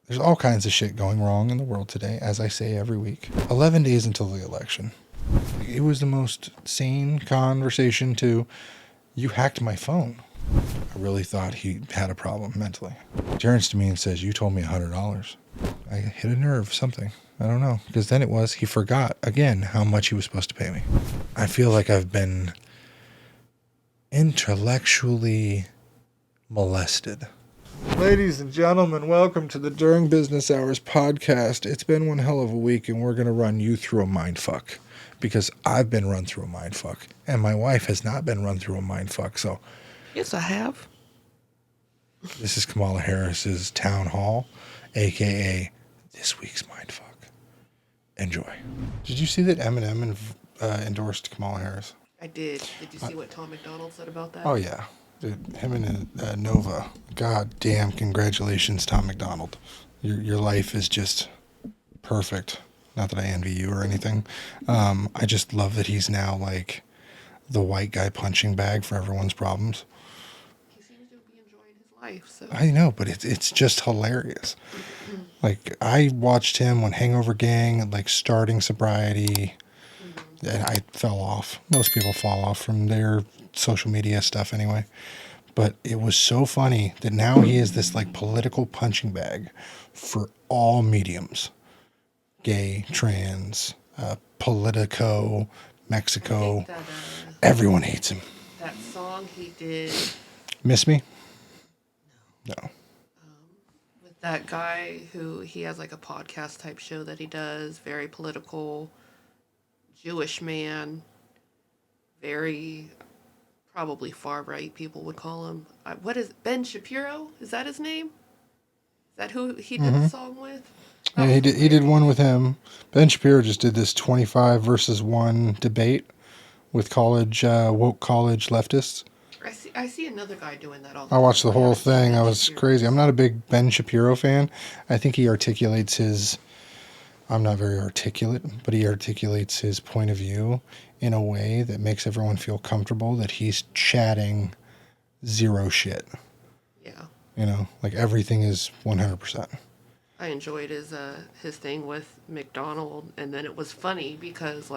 There's all kinds of shit going wrong in the world today, as I say every week. 11 days until the election. It was the most sane conversation to, you hacked my phone. I really thought he had a problem mentally. He turns to me and says, you told me $100. I hit a nerve, something. I don't know. Because then he forgot, again, how much he was supposed to pay me. I feel like I've been intellectually molested. Ladies and gentlemen, welcome to the During Business Hours podcast. It's been one hell of a week, and we're going to run you through a mindfuck. Because I've been run through a mindfuck, and my wife has not been run through a mindfuck, so... Yes, I have. This is Kamala Harris's town hall, a.k.a. this week's mindfuck. Enjoy. Did you see that Eminem endorsed Kamala Harris? I did. Did you see what Tom MacDonald said about that? Oh, yeah. Dude, him and Nova. God damn, congratulations, Tom MacDonald. Your life is just perfect. Not that I envy you or anything. I just love that he's now like the white guy punching bag for everyone's problems. He seems to be enjoying his life. So I know, but it's just hilarious. Like, I watched him when Hangover Gang, like, starting sobriety, and I fell off. Most people fall off from their social media stuff anyway. But it was so funny that now he is this, like, political punching bag for all mediums. Gay, trans, Politico, Mexico. that, Everyone hates him. that song he did Miss Me? No. with that guy who he has like a podcast type show that he does, very political, Jewish man, very probably far right people would call him. What is Ben Shapiro? Is that his name? Is that who he did the song with? Yeah, he did one with him. Ben Shapiro just did this 25 versus 1 debate with woke college leftists. I see another guy doing that all the I time. watched the whole thing. Ben I was Shapiro. crazy. I'm not a big Ben Shapiro fan. I think he articulates I'm not very articulate, but he articulates his point of view in a way that makes everyone feel comfortable that he's chatting zero shit. Yeah. You know, like everything is 100%. I enjoyed his thing with MacDonald, and then it was funny because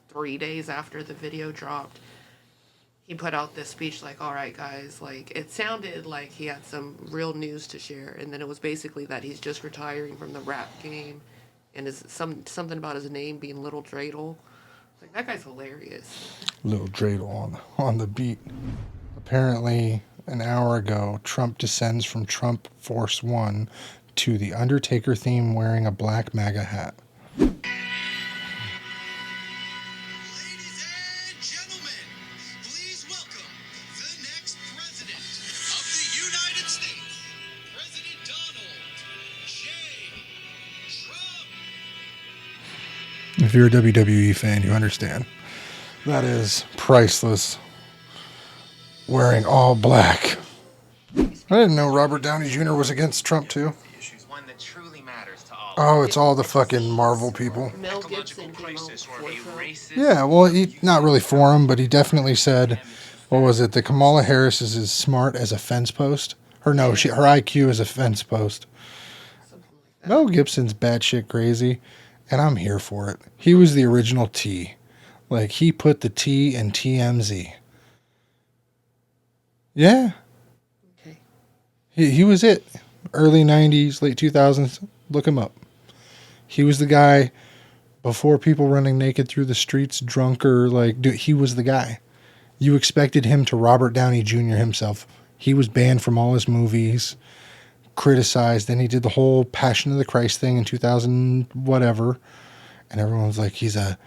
3 days after the video dropped, he put out this speech like, "All right, guys," like it sounded like he had some real news to share, and then it was basically that he's just retiring from the rap game, and is something about his name being Little Dreidel. Like that guy's hilarious. Little dreidel on the beat. Apparently, an hour ago, Trump descends from Trump Force One to the Undertaker theme wearing a black MAGA hat. Ladies and gentlemen, please welcome the next president of the United States, President Donald J. Trump. If you're a WWE fan, you understand. That is priceless. Wearing all black. I didn't know Robert Downey Jr. was against Trump, too. One that truly matters to all. Oh, it's all the fucking Marvel people. Mel Gibson came out for Trump. Yeah, well, he not really for him, but he definitely said, what was it? That Kamala Harris is as smart as a fence post. Her IQ is a fence post. Something like that. Mel Gibson's batshit crazy, and I'm here for it. He was the original T. Like, he put the T in TMZ. Yeah, Okay. he was it. Early 90s, late 2000s. Look him up. He was the guy before people running naked through the streets, drunk or dude, he was the guy. You expected him to Robert Downey Jr. himself. He was banned from all his movies, criticized. Then he did the whole Passion of the Christ thing in 2000, whatever. And everyone was like, he's a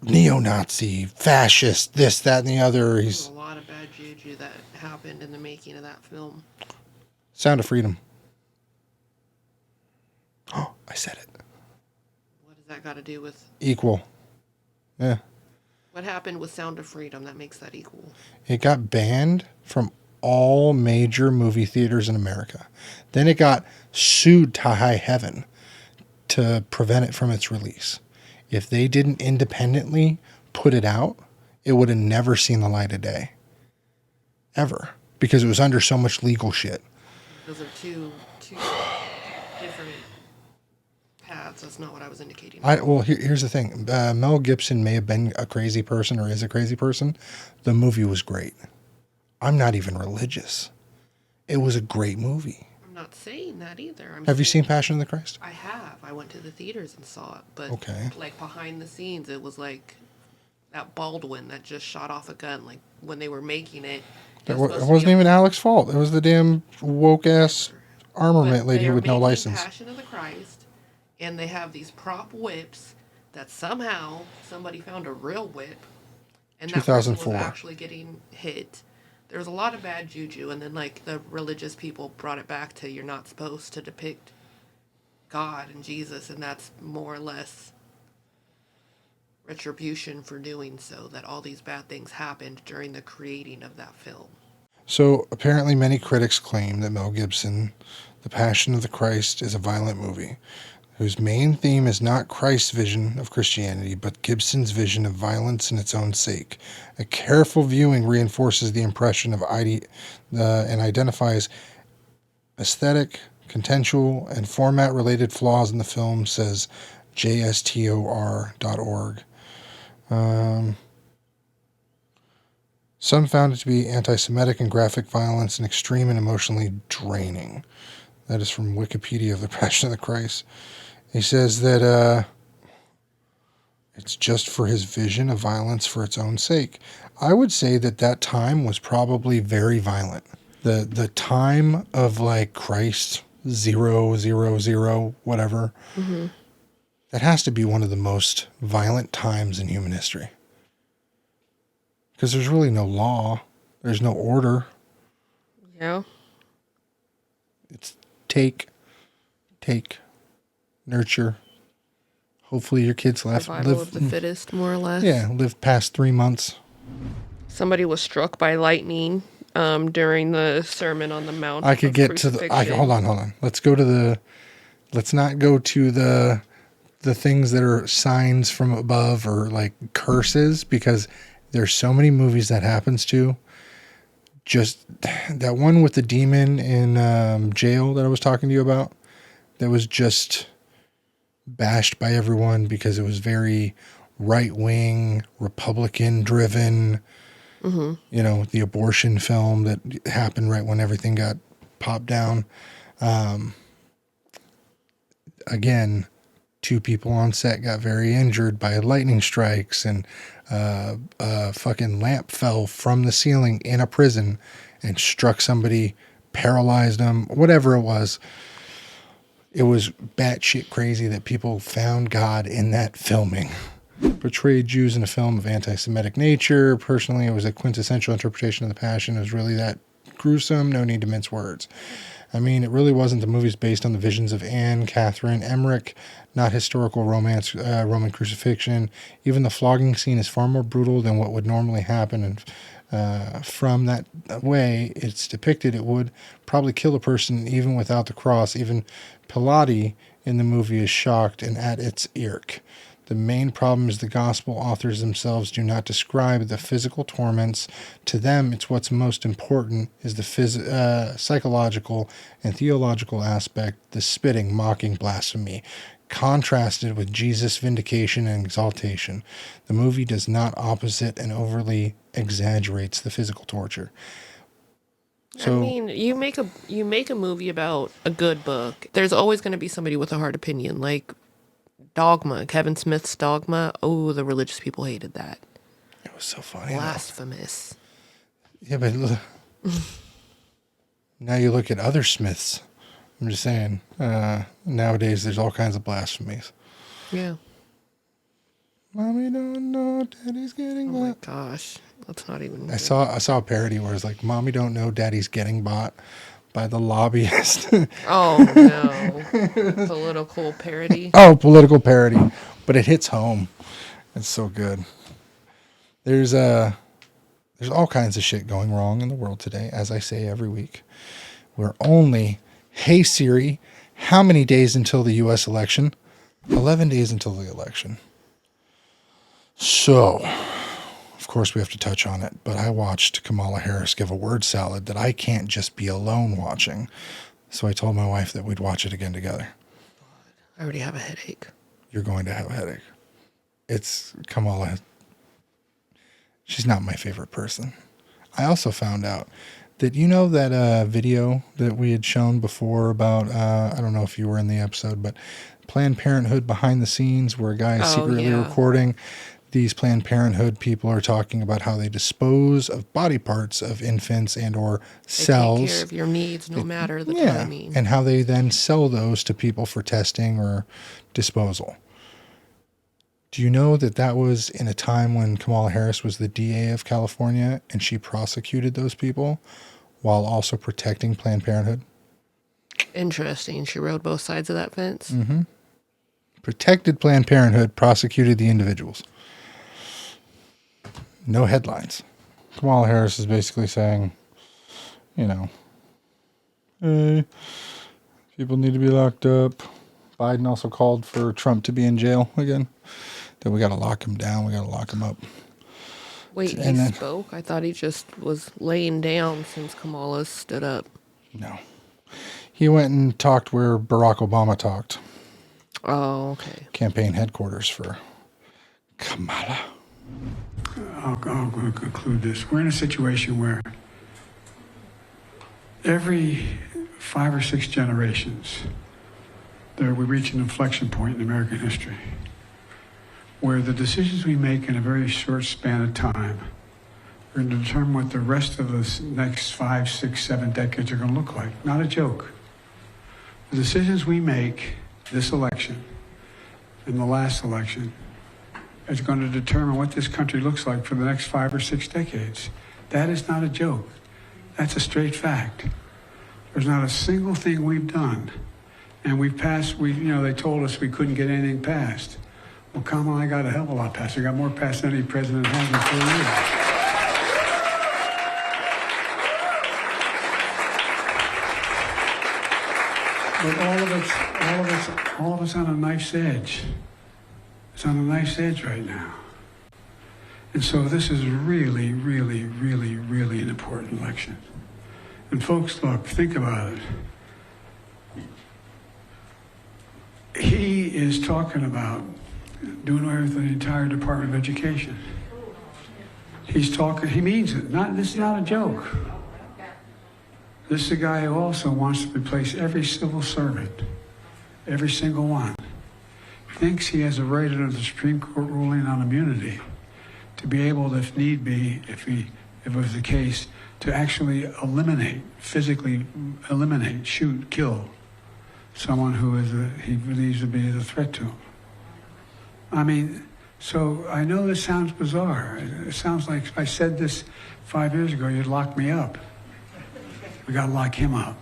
neo-Nazi, fascist, this, that, and the other. There He's was a lot of bad juju that happened in the making of that film. Sound of Freedom. Oh, I said it. What does that got to do with Equal. Yeah. what happened with Sound of Freedom that makes that equal? It got banned from all major movie theaters in America. Then it got sued to high heaven to prevent it from its release. If they didn't independently put it out, it would have never seen the light of day. Ever. Because it was under so much legal shit. Those are two different paths. That's not what I was indicating. Well, here's the thing. Mel Gibson may have been a crazy person or is a crazy person. The movie was great. I'm not even religious. It was a great movie. I'm not saying that either. Have you seen Passion of the Christ? I have. I went to the theaters and saw it, but Okay. like behind the scenes, it was like that Baldwin that just shot off a gun. Like when they were making it, It wasn't even Alex's fault. It was the damn woke ass armament lady with no license. Passion of the Christ, and they have these prop whips that somehow somebody found a real whip, and that person was 2004. actually getting hit. There was a lot of bad juju, and then like the religious people brought it back to you're not supposed to depict God and Jesus, and that's more or less retribution for doing so, that all these bad things happened during the creating of that film. So apparently many critics claim that Mel Gibson, The Passion of the Christ, is a violent movie whose main theme is not Christ's vision of Christianity, but Gibson's vision of violence in its own sake. A careful viewing reinforces the impression of and identifies aesthetic, contextual, and format-related flaws in the film, says JSTOR.org. Some found it to be anti-Semitic and graphic violence and extreme and emotionally draining. That is from Wikipedia of The Passion of the Christ. He says that it's just for his vision of violence for its own sake. I would say that time was probably very violent. The time of like Christ 000 whatever. Mm-hmm. That has to be one of the most violent times in human history. Because there's really no law. There's no order. Yeah. It's take, nurture. Hopefully your kids Survival of the fittest, more or less. Yeah, live past 3 months. Somebody was struck by lightning during the Sermon on the Mount. I could get to hold on. Let's not go to the things that are signs from above or like curses, because there's so many movies that happens to. Just that one with the demon in jail that I was talking to you about, that was just bashed by everyone because it was very right-wing, Republican-driven. Mm-hmm. You know, the abortion film that happened right when everything got popped down. Again, 2 people on set got very injured by lightning strikes, and a fucking lamp fell from the ceiling in a prison and struck somebody, paralyzed them, whatever it was. It was batshit crazy that people found God in that filming. Portrayed Jews in a film of anti-Semitic nature. Personally, it was a quintessential interpretation of the Passion. It was really that gruesome, no need to mince words. I mean, it really wasn't. The movie's based on the visions of Anne Catherine Emmerich, not historical romance, Roman crucifixion. Even the flogging scene is far more brutal than what would normally happen. And from that way it's depicted, it would probably kill a person even without the cross. Even Pilate in the movie is shocked and at its irk. The main problem is the gospel authors themselves do not describe the physical torments. To them, it's what's most important is the psychological and theological aspect, the spitting, mocking, blasphemy, contrasted with Jesus' vindication and exaltation. The movie does not opposite and overly exaggerates the physical torture. So, I mean, you make a movie about a good book. There's always going to be somebody with a hard opinion, like Dogma, Kevin Smith's Dogma. Oh, the religious people hated that. It was so funny. Blasphemous. Yeah, but look, now you look at other Smiths. I'm just saying, nowadays there's all kinds of blasphemies. Yeah. Mommy don't know daddy's getting bought. Oh my gosh. That's not even... I saw a parody where it's like, Mommy don't know daddy's getting bought by the lobbyist. Oh, no. Political parody. Oh, political parody. But it hits home. It's so good. There's all kinds of shit going wrong in the world today, as I say every week. We're only, hey Siri, how many days until the U.S. election? 11 days until the election. So, of course we have to touch on it, but I watched Kamala Harris give a word salad that I can't just be alone watching. So I told my wife that we'd watch it again together. I already have a headache. You're going to have a headache. It's Kamala. She's not my favorite person. I also found out that, you know, that video that we had shown before about, I don't know if you were in the episode, but Planned Parenthood behind the scenes where a guy is secretly recording. These Planned Parenthood people are talking about how they dispose of body parts of infants and or cells. They take care of your needs no matter the timing. And how they then sell those to people for testing or disposal. Do you know that that was in a time when Kamala Harris was the DA of California and she prosecuted those people while also protecting Planned Parenthood? Interesting. She rode both sides of that fence. Mm-hmm. Protected Planned Parenthood, prosecuted the individuals. No headlines. Kamala Harris is basically saying, you know, hey, people need to be locked up. Biden also called for Trump to be in jail again. That we got to lock him down. We got to lock him up. Wait, And he then- spoke? I thought he just was laying down since Kamala stood up. No. He went and talked where Barack Obama talked. Oh, okay. Campaign headquarters for Kamala. I'll conclude this. We're in a situation where every 5 or 6 generations, we reach an inflection point in American history where the decisions we make in a very short span of time are going to determine what the rest of the next 5, 6, 7 decades are going to look like. Not a joke. The decisions we make this election and the last election is going to determine what this country looks like for the next 5 or 6 decades. That is not a joke. That's a straight fact. There's not a single thing we've done. And we've passed, they told us we couldn't get anything passed. Well, Kamala, I got a hell of a lot passed. I got more passed than any president has in 4 years. But all of it's on a knife's edge. It's on a knife's edge right now. And so this is really, really, really, really an important election. And folks, look, think about it. He is talking about doing away with the entire Department of Education. He means it. This is not a joke. This is a guy who also wants to replace every civil servant, every single one. Thinks he has a right under the Supreme Court ruling on immunity to be able, if need be, if it was the case, to actually physically eliminate, shoot, kill someone who he believes to be a threat to him. I mean, so I know this sounds bizarre. It sounds like if I said this 5 years ago, you'd lock me up. We got to lock him up.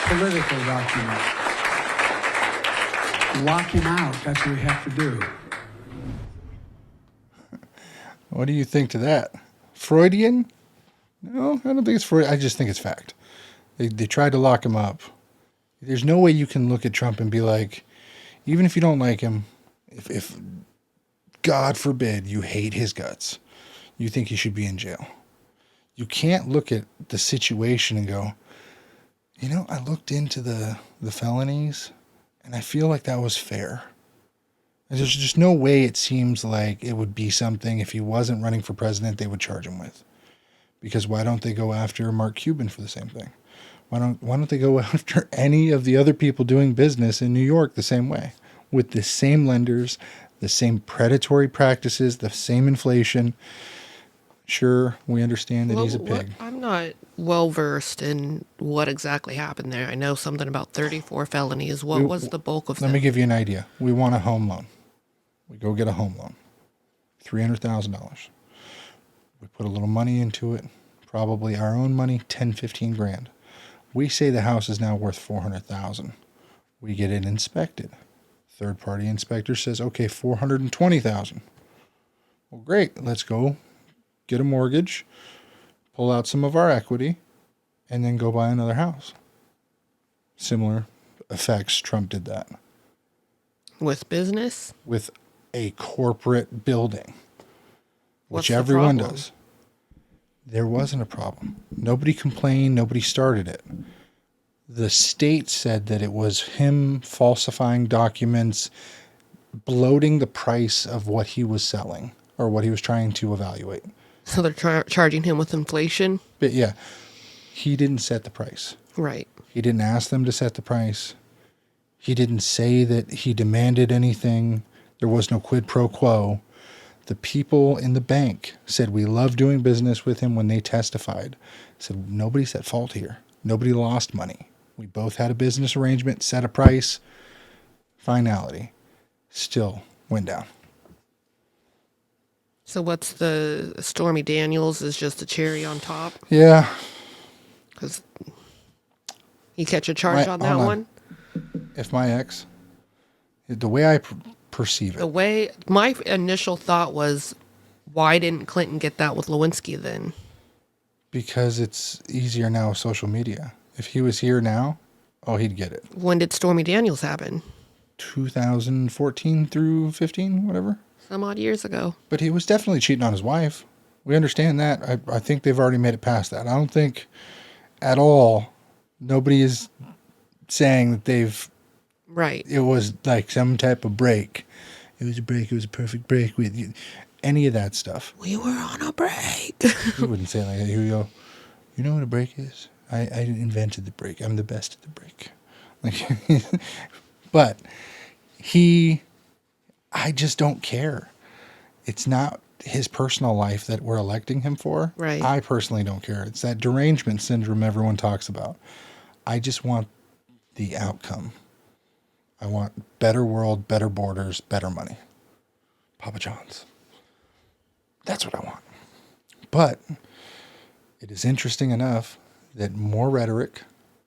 Politically lock him up. Lock him out. That's what we have to do. What do you think to that? Freudian? No, I don't think it's Freudian. I just think it's fact. They tried to lock him up. There's no way you can look at Trump and be like, even if you don't like him, if God forbid you hate his guts, you think he should be in jail. You can't look at the situation and go, I looked into the felonies and I feel like that was fair. There's just no way it seems like it would be something if he wasn't running for president they would charge him with. Because why don't they go after Mark Cuban for the same thing? Why don't they go after any of the other people doing business in New York the same way? With the same lenders, the same predatory practices, the same inflation. Sure, we understand that he's a pig. I'm not well versed in what exactly happened there. I know something about 34 felonies. What was the bulk of them? Let me give you an idea. We want a home loan. We go get a home loan. $300,000. We put a little money into it. Probably our own money, 10, 15 grand. We say the house is now worth $400,000. We get it inspected. Third-party inspector says, okay, $420,000. Well, great. Let's go get a mortgage, pull out some of our equity, and then go buy another house. Similar effects. Trump did that. With business? With a corporate building, What's which the everyone problem? does. There wasn't a problem. Nobody complained. Nobody started it. The state said that it was him falsifying documents, bloating the price of what he was selling or what he was trying to evaluate. So they're charging him with inflation? But yeah, he didn't set the price. Right. He didn't ask them to set the price. He didn't say that he demanded anything. There was no quid pro quo. The people in the bank said we love doing business with him when they testified. Said nobody's at fault here. Nobody lost money. We both had a business arrangement, set a price, finality. Still went down. So what's the Stormy Daniels is just a cherry on top? Yeah. Because you catch a charge on that one? If my ex, the way I perceive The it, way my initial thought was, why didn't Clinton get that with Lewinsky then? because it's easier now with social media. If he was here now, oh, he'd get it. When did Stormy Daniels happen? 2014 through 15, whatever. Some odd years ago. But he was definitely cheating on his wife. We understand that. I think they've already made it past that. I don't think at all, nobody is saying that Right. it was like some type of break. It was a break. It was a perfect break with you. Any of that stuff. We were on a break. He wouldn't say it like that. He would go, you know what a break is? I invented the break. I'm the best at the break. Like, but I just don't care. It's not his personal life that we're electing him for. Right. I personally don't care. It's that derangement syndrome everyone talks about. I just want the outcome. I want better world, better borders, better money. Papa John's. That's what I want. But it is interesting enough that more rhetoric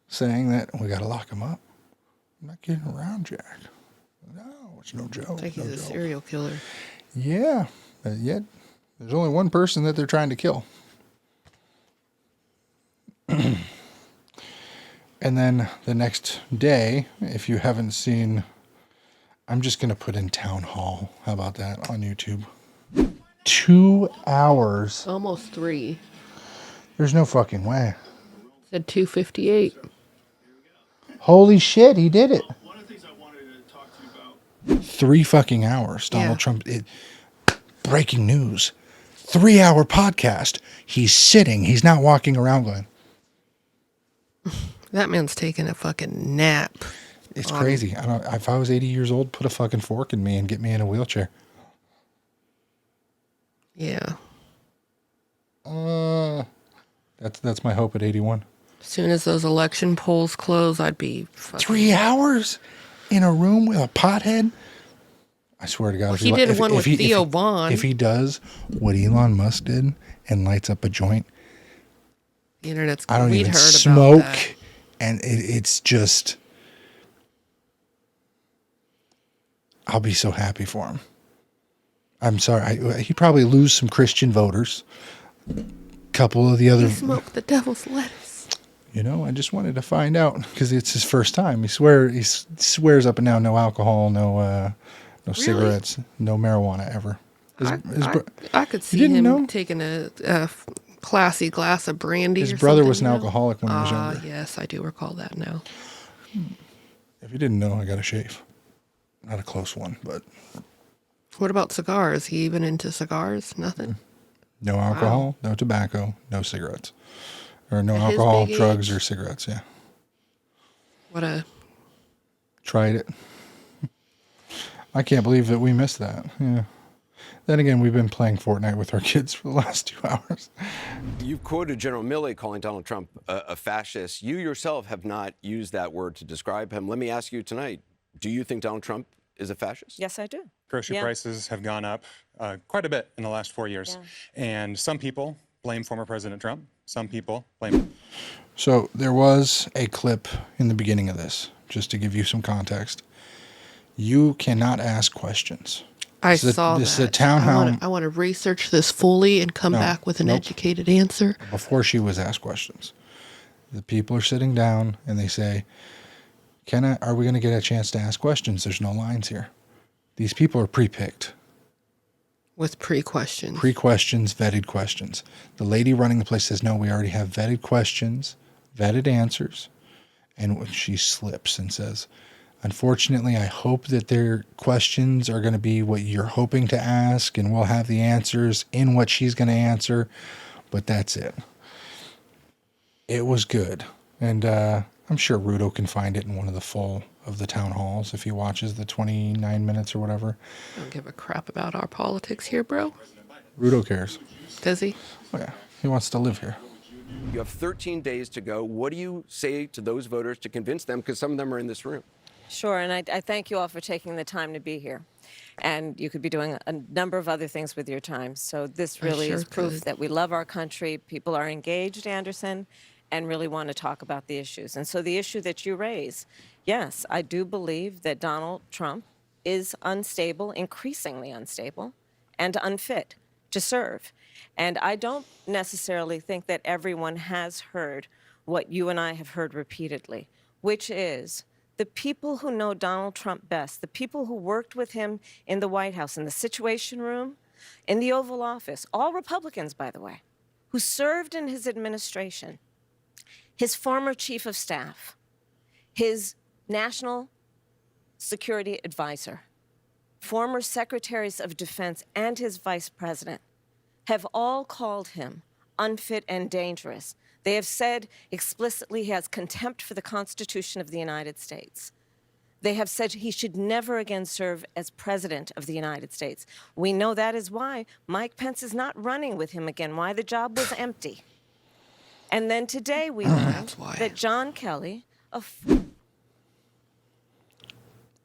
saying that we got to lock him up. I'm not getting around Jack. No, it's no joke. I think he's no a joke. serial killer. Yeah, but yet there's only one person that they're trying to kill. And then the next day, if you haven't seen, I'm just going to put in Town Hall. How about that on YouTube? 2 hours. Almost 3. There's no fucking way. Said 2:58. Holy shit, he did it. 3 fucking hours. Donald Yeah. Trump. Breaking news. 3-hour podcast. He's sitting. He's not walking around going. That man's taking a fucking nap. It's crazy. I don't. If I was 80 years old, put a fucking fork in me and get me in a wheelchair. Yeah. That's my hope at 81. As soon as those election polls close, I'd be fucking... 3 hours in a room with a pothead. I swear to God, Well, he did one with Theo Vaughn. If he does what Elon Musk did and lights up a joint, The internet's... I don't We'd even heard about smoke, that. and it's just. I'll be so happy for him. I'm sorry. He'd probably lose some Christian voters. Couple of the other. He smoked the devil's lettuce. You know, I just wanted to find out because it's his first time. He swears up and down, no alcohol, no cigarettes, no marijuana ever. I could see didn't him know? taking a classy glass of brandy. His or brother was an something, you know? alcoholic when he was younger. Yes, I do recall that now. If you didn't know, I got a shave. Not a close one, but What about cigars? He even into cigars? Nothing. no alcohol, no tobacco, no cigarettes, or no At his alcohol, big drugs, age? or cigarettes. Yeah, What a... tried it. I can't believe that we missed that. Yeah. Then again, we've been playing Fortnite with our kids for the last 2 hours. You've quoted General Milley calling Donald Trump a fascist. You yourself have not used that word to describe him. Let me ask you tonight, do you think Donald Trump is a fascist? Yes, I do. Grocery Yeah. prices have gone up quite a bit in the last 4 years. And some people blame former President Trump. Some people blame. So there was a clip in the beginning of this, just to give you some context. You cannot ask questions. I This is a- saw this is that. a town hall- I want to research this fully and come No, back with an nope. educated answer. Before she was asked questions, the people are sitting down and they say, are we going to get a chance to ask questions? There's no lines here. These people are pre-picked. With pre-questions. Pre-questions, vetted questions. The lady running the place says, no, we already have vetted questions, vetted answers. And she slips and says, unfortunately, I hope that their questions are going to be what you're hoping to ask, and we'll have the answers in what she's going to answer. But that's it. It was good. And I'm sure Rudo can find it in one of the full of the town halls if he watches the 29 minutes or whatever. Don't give a crap about our politics here, bro. Rudo cares. Does he? Oh, yeah. He wants to live here. You have 13 days to go. What do you say to those voters to convince them? Because some of them are in this room. Sure, and I thank you all for taking the time to be here. And you could be doing a number of other things with your time. So this really sure is proof could. that we love our country. People are engaged, Anderson, and really want to talk about the issues. And so the issue that you raise, yes, I do believe that Donald Trump is unstable, increasingly unstable, and unfit to serve. And I don't necessarily think that everyone has heard what you and I have heard repeatedly, which is the people who know Donald Trump best, the people who worked with him in the White House, in the Situation Room, in the Oval Office, all Republicans, by the way, who served in his administration, his former chief of staff, his national security advisor, former secretaries of defense, and his vice president have all called him unfit and dangerous. They have said explicitly he has contempt for the Constitution of the United States. They have said he should never again serve as president of the United States. We know that is why Mike Pence is not running with him again, why the job was empty. And then today we learned that John Kelly,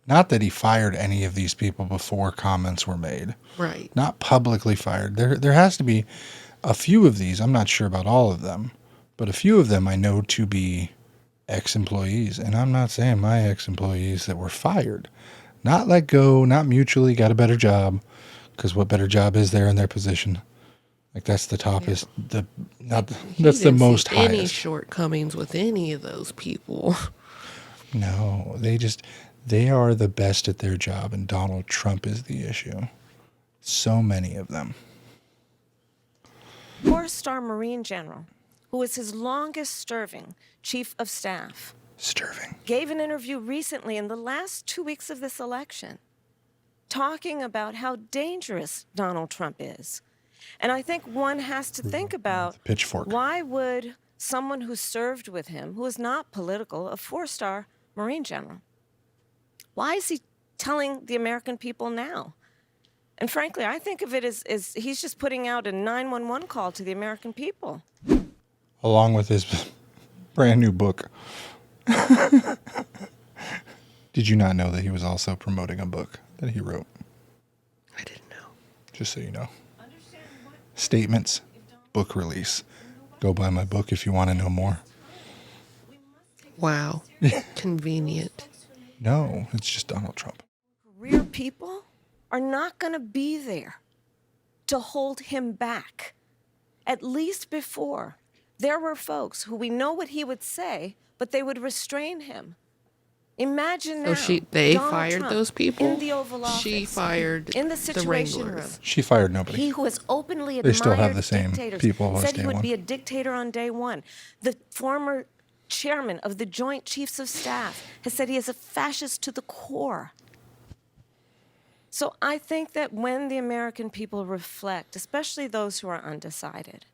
Not that he fired any of these people before comments were made. Right. Not publicly fired. There has to be a few of these. I'm not sure about all of them, but a few of them I know to be ex-employees. And I'm not saying my ex-employees that were fired. Not let go, not mutually got a better job, because what better job is there in their position? Like that's the top is that's the most highest. Any shortcomings with any of those people? No, they are the best at their job, and Donald Trump is the issue. So many of them. four-star Marine general, who was his longest-serving chief of staff, gave an interview recently in the last 2 weeks of this election, talking about how dangerous Donald Trump is. And I think one has to think about pitchfork. Why would someone who served with him, who is not political, a four-star Marine general, why is he telling the American people now? And frankly, I think of it as he's just putting out a 911 call to the American people. Along with his brand new book. Did you not know that he was also promoting a book that he wrote? I didn't know. Just so you know. Statements, book release. Go buy my book if you want to know more. Wow. Convenient. No, it's just Donald Trump. Career people are not going to be there to hold him back. At least before, there were folks who we know what he would say, but they would restrain him. Imagine now. So they Donald fired Trump those people? in the Oval Office. She fired in the Situation Room. Wranglers. She fired nobody. He who has openly They admired still have the same dictators, people as said he day would one. be a dictator on day one. The former chairman of the Joint Chiefs of Staff has said he is a fascist to the core. So I think that when the American people reflect, especially those who are undecided,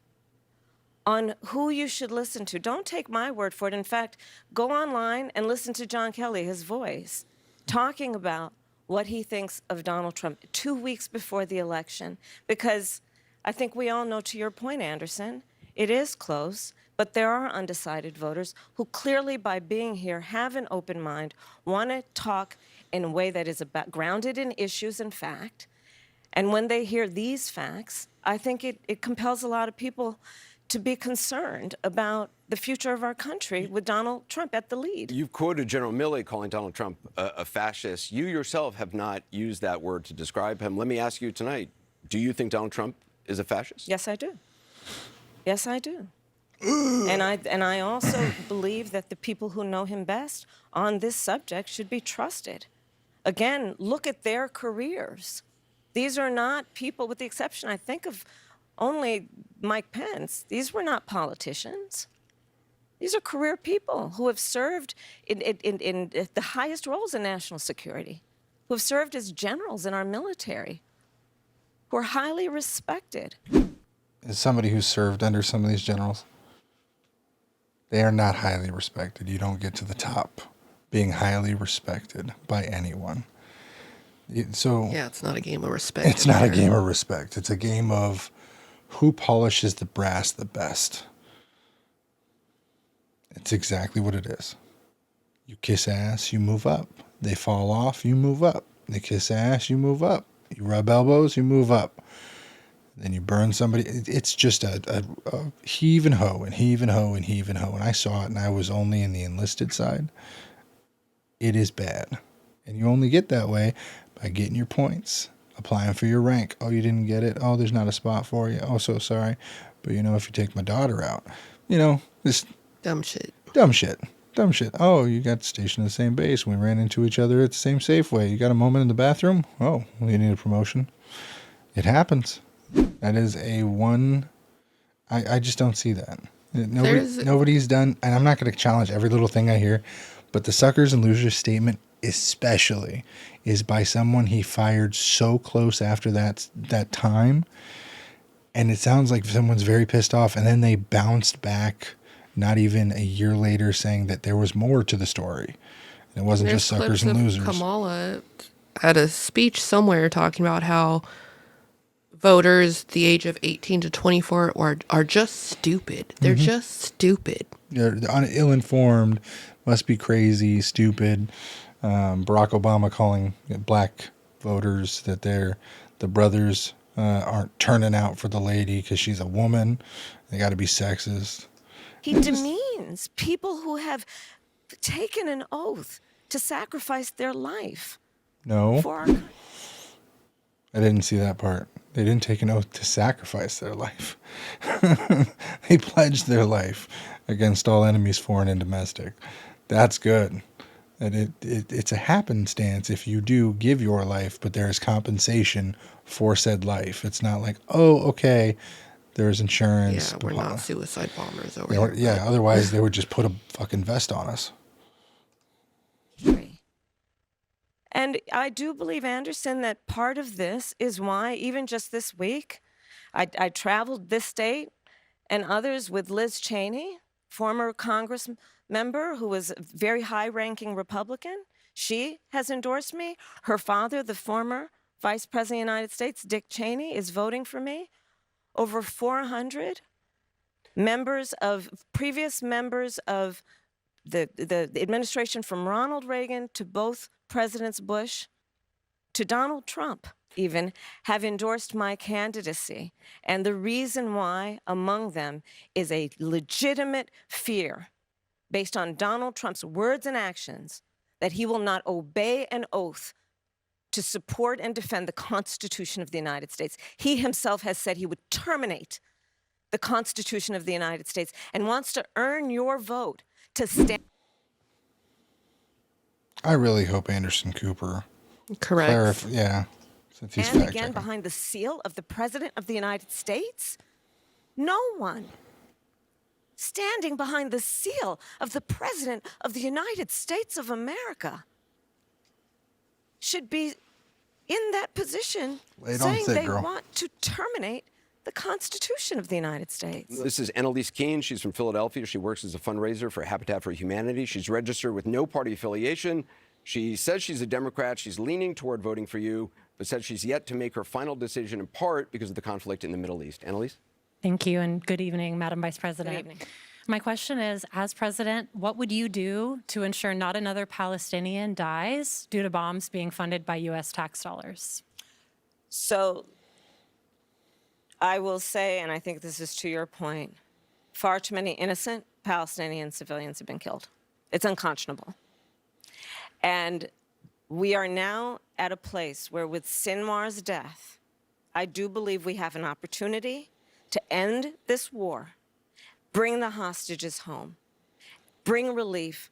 on who you should listen to, don't take my word for it. In fact, go online and listen to John Kelly, his voice, talking about what he thinks of Donald Trump 2 weeks before the election. Because I think we all know, to your point, Anderson, it is close, but there are undecided voters who clearly, by being here, have an open mind, want to talk in a way that is grounded in issues and fact. And when they hear these facts, I think it compels a lot of people to be concerned about the future of our country with Donald Trump at the lead. You've quoted General Milley calling Donald Trump a fascist. You yourself have not used that word to describe him. Let me ask you tonight, do you think Donald Trump is a fascist? Yes, I do. Yes, I do. And I also believe that the people who know him best on this subject should be trusted. Again, look at their careers. These are not people, with the exception, I think, of only Mike Pence. These were not politicians. These are career people who have served in the highest roles in national security, who have served as generals in our military, who are highly respected. As somebody who served under some of these generals, they are not highly respected. You don't get to the top being highly respected by anyone. So Yeah, it's not a game of respect. it's not a here. game of respect. It's a game of who polishes the brass the best. It's exactly what it is. You kiss ass, you move up. They fall off, you move up. They kiss ass, you move up. You rub elbows, you move up. Then you burn somebody. It's just a heave and hoe and heave and hoe and heave and hoe. And I saw it, and I was only in the enlisted side. It is bad. And you only get that way by getting your points, applying for your rank. Oh, you didn't get it. Oh, there's not a spot for you. Oh, so sorry. But, if you take my daughter out, this Dumb shit. dumb shit. Dumb shit. Oh, you got stationed at the same base. We ran into each other at the same Safeway. You got a moment in the bathroom? Oh, well, you need a promotion. It happens. That is I just don't see that. Nobody's done, and I'm not going to challenge every little thing I hear, but the suckers and losers statement especially is by someone he fired so close after that time, and it sounds like someone's very pissed off, and then they bounced back not even a year later saying that there was more to the story. It wasn't There's just suckers clips and of losers. Kamala at a speech somewhere talking about how voters the age of 18 to 24 are just stupid. They're just stupid. They're ill-informed, must be crazy, stupid. Barack Obama calling black voters that the brothers aren't turning out for the lady because she's a woman. They got to be sexist. He demeans people who have taken an oath to sacrifice their life No, for our country. I didn't see that part. They didn't take an oath to sacrifice their life. They pledged their life against all enemies, foreign and domestic. That's good. And it's a happenstance if you do give your life, but there is compensation for said life. It's not like, oh, okay, there's insurance. Yeah, we're not suicide bombers over Yeah, here. yeah, otherwise they would just put a fucking vest on us. And I do believe, Anderson, that part of this is why, even just this week, I traveled this state and others with Liz Cheney, former Congress member who was a very high-ranking Republican. She has endorsed me. Her father, the former Vice President of the United States, Dick Cheney, is voting for me. Over 400 previous members of the administration, from Ronald Reagan to both Presidents Bush to Donald Trump even, have endorsed my candidacy. And the reason why, among them, is a legitimate fear based on Donald Trump's words and actions that he will not obey an oath to support and defend the Constitution of the United States. He himself has said he would terminate the Constitution of the United States and wants to earn your vote to stand. I really hope Anderson Cooper Correct. since he's And fact again, checking. behind the seal of the President of the United States? No one. Standing behind the seal of the President of the United States of America should be in that position Lay it on saying thick, they girl. want to terminate the Constitution of the United States. This is Annalise Keene. She's from Philadelphia. She works as a fundraiser for Habitat for Humanity. She's registered with no party affiliation. She says she's a Democrat. She's leaning toward voting for you, but says she's yet to make her final decision, in part because of the conflict in the Middle East. Annalise? Thank you, and good evening, Madam Vice President. Good evening. My question is, as president, what would you do to ensure not another Palestinian dies due to bombs being funded by U.S. tax dollars? So I will say, and I think this is to your point, far too many innocent Palestinian civilians have been killed. It's unconscionable. And we are now at a place where, with Sinwar's death, I do believe we have an opportunity to end this war, bring the hostages home, bring relief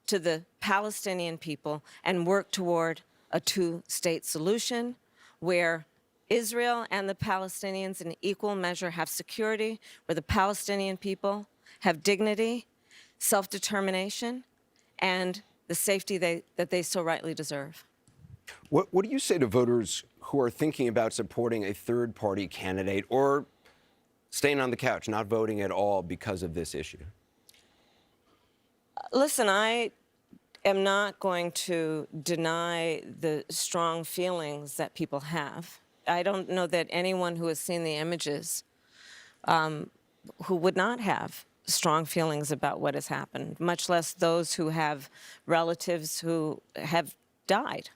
to the Palestinian people, and work toward a two-state solution where Israel and the Palestinians in equal measure have security, where the Palestinian people have dignity, self-determination, and the safety that they so rightly deserve. What do you say to voters who are thinking about supporting a third-party candidate or staying on the couch, not voting at all because of this issue? Listen, I am not going to deny the strong feelings that people have. I don't know that anyone who has seen the images who would not have strong feelings about what has happened, much less those who have relatives who have died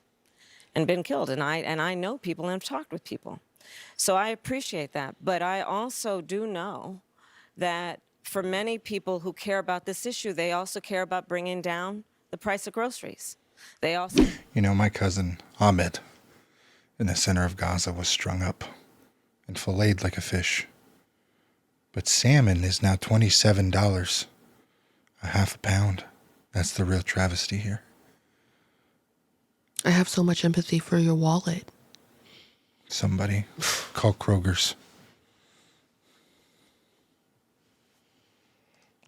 and been killed. And I know people and have talked with people. So I appreciate that. But I also do know that for many people who care about this issue, they also care about bringing down the price of groceries. They also... You know, my cousin Ahmed in the center of Gaza was strung up and filleted like a fish. But salmon is now $27 a half a pound. That's the real travesty here. I have so much empathy for your wallet. Somebody call Kroger's.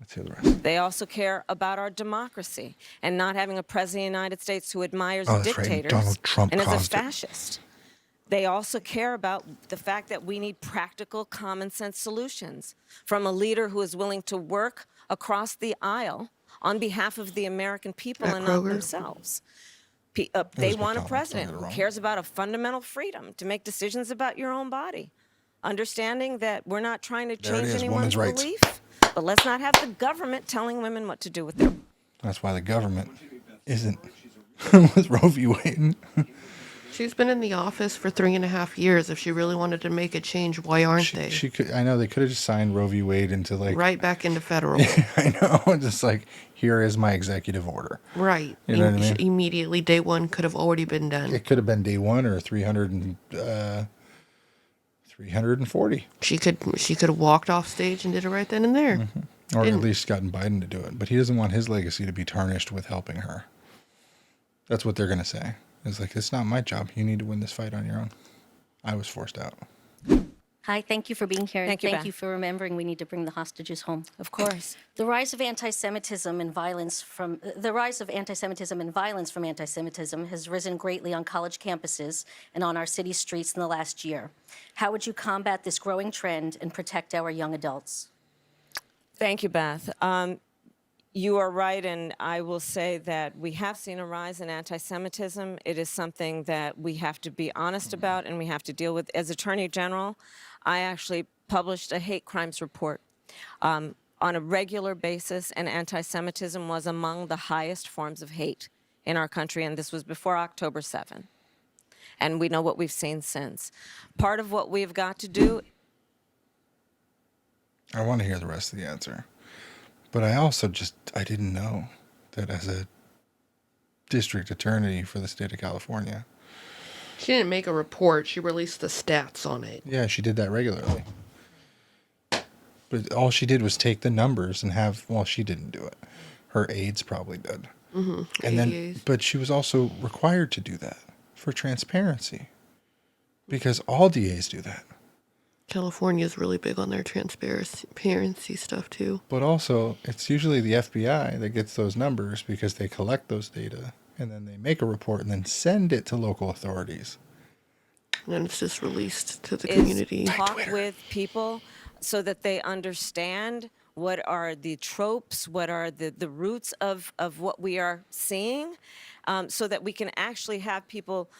Let's hear the rest. They also care about our democracy and not having a president of the United States who admires Oh, that's right. dictators Donald Trump and is a caused it. fascist. They also care about the fact that we need practical, common sense solutions from a leader who is willing to work across the aisle on behalf of the American people At and not Kroger? themselves. They was want a McDonald's, president don't get it who wrong. cares about a fundamental freedom to make decisions about your own body, understanding that we're not trying to There it change is, anyone's women's rights. belief, but let's not have the government telling women what to do with their... That's why the government isn't with Roe v. Wade. She's been in the office for 3.5 years. If she really wanted to make a change, why aren't they? She could. I know they could have just signed Roe v. Wade into like. Right back into federal. I know. Just like, here is my executive order. Right. You know what I mean? Immediately, day one could have already been done. It could have been day one or 340. She could have walked off stage and did it right then and there. Or at Didn't. least gotten Biden to do it. But he doesn't want his legacy to be tarnished with helping her. That's what they're going to say. It's like, it's not my job. You need to win this fight on your own. I was forced out. Hi, thank you for being here. Thank you, Thank Beth. you for remembering we need to bring the hostages home. Of course. The rise of anti-Semitism and violence from anti-Semitism has risen greatly on college campuses and on our city streets in the last year. How would you combat this growing trend and protect our young adults? Thank you, Beth. You are right, and I will say that we have seen a rise in anti-Semitism. It is something that we have to be honest about and we have to deal with. As Attorney General, I actually published a hate crimes report on a regular basis, and anti-Semitism was among the highest forms of hate in our country, and this was before October 7. And we know what we've seen since. Part of what we've got to do... I want to hear the rest of the answer. But I also I didn't know that as a district attorney for the state of California. She didn't make a report. She released the stats on it. Yeah, she did that regularly. But all she did was take the numbers and she didn't do it. Her aides probably did. Mm-hmm. And then, but she was also required to do that for transparency. Because all DAs do that. California is really big on their transparency stuff too. But also, it's usually the FBI that gets those numbers because they collect those data and then they make a report and then send it to local authorities. And then it's just released to the community. Talk with people so that they understand what are the tropes, what are the roots of what we are seeing, so that we can actually have people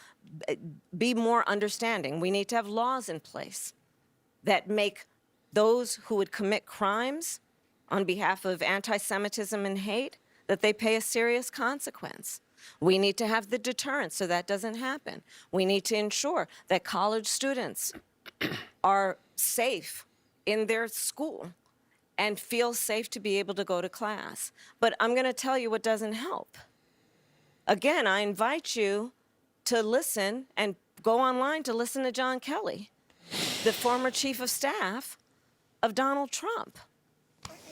be more understanding. We need to have laws in place that make those who would commit crimes on behalf of anti-Semitism and hate, that they pay a serious consequence. We need to have the deterrence so that doesn't happen. We need to ensure that college students are safe in their school and feel safe to be able to go to class. But I'm going to tell you what doesn't help. Again, I invite you to listen and go online to listen to John Kelly, the former chief of staff of Donald Trump,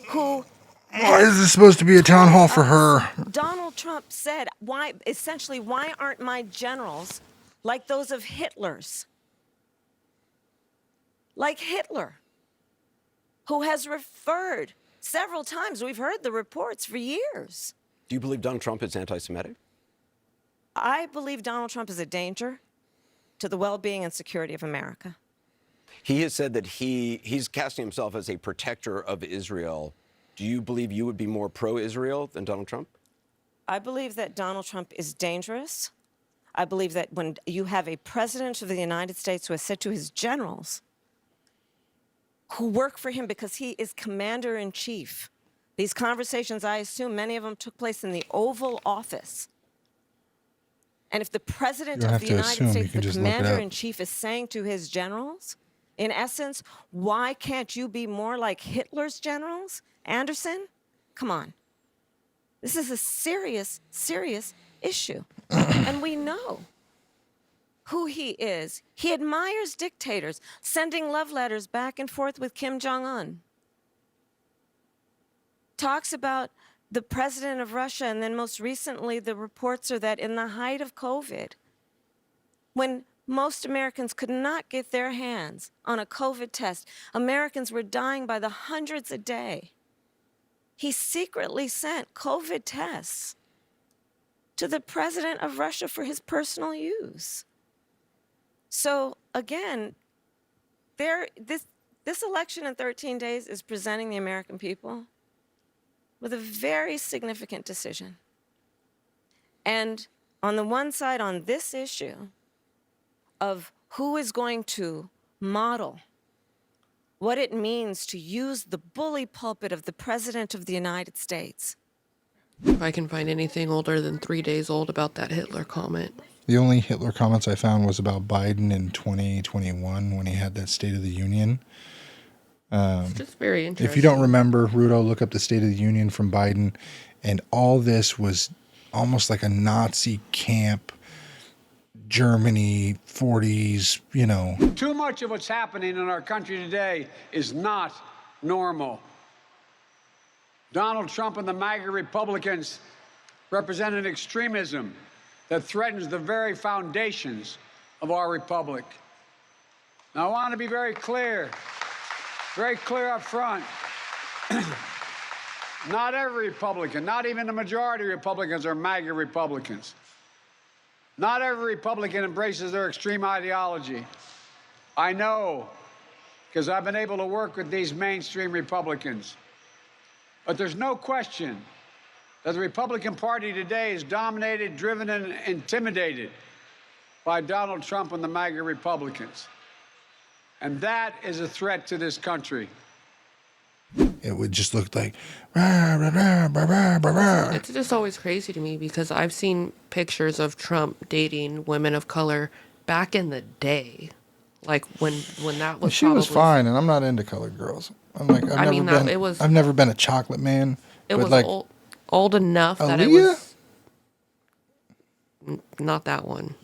who... Why is this supposed to be a town hall for her? Donald Trump said, why aren't my generals like those of Hitler's? like Hitler, who has referred several times, we've heard the reports for years. Do you believe Donald Trump is anti-Semitic? I believe Donald Trump is a danger to the well-being and security of America. He has said that he's casting himself as a protector of Israel. Do you believe you would be more pro-Israel than Donald Trump? I believe that Donald Trump is dangerous. I believe that when you have a president of the United States who has said to his generals, who work for him because he is commander-in-chief, these conversations, I assume many of them took place in the Oval Office. And if the president of the United States, the commander-in-chief, is saying to his generals, in essence, why can't you be more like Hitler's generals, Anderson? Come on. This is a serious, serious issue. And we know who he is. He admires dictators, sending love letters back and forth with Kim Jong-un. Talks about the president of Russia, and then most recently, the reports are that in the height of COVID, when most Americans could not get their hands on a COVID test, Americans were dying by the hundreds a day. He secretly sent COVID tests to the president of Russia for his personal use. So again, this election in 13 days is presenting the American people with a very significant decision. And on the one side, on this issue of who is going to model what it means to use the bully pulpit of the President of the United States. If I can find anything older than 3 days old about that Hitler comment. The only Hitler comments I found was about Biden in 2021 when he had that State of the Union. It's just very interesting. If you don't remember, Rudo, look up the State of the Union from Biden, and all this was almost like a Nazi camp, Germany, 40s, you know. Too much of what's happening in our country today is not normal. Donald Trump and the MAGA Republicans represent an extremism that threatens the very foundations of our republic. Now, I want to be very clear up front. Not every Republican, not even the majority of Republicans are MAGA Republicans. Not every Republican embraces their extreme ideology. I know, because I've been able to work with these mainstream Republicans. But there's no question that the Republican Party today is dominated, driven, and intimidated by Donald Trump and the MAGA Republicans. And that is a threat to this country. It would just look like, rah, rah, rah, rah, rah, rah, rah. It's just always crazy to me because I've seen pictures of Trump dating women of color back in the day. Like when that was She was fine, and I'm not into colored girls. I'm like, I've never been a chocolate man. It but was like, old enough that it Aaliyah? was not that one.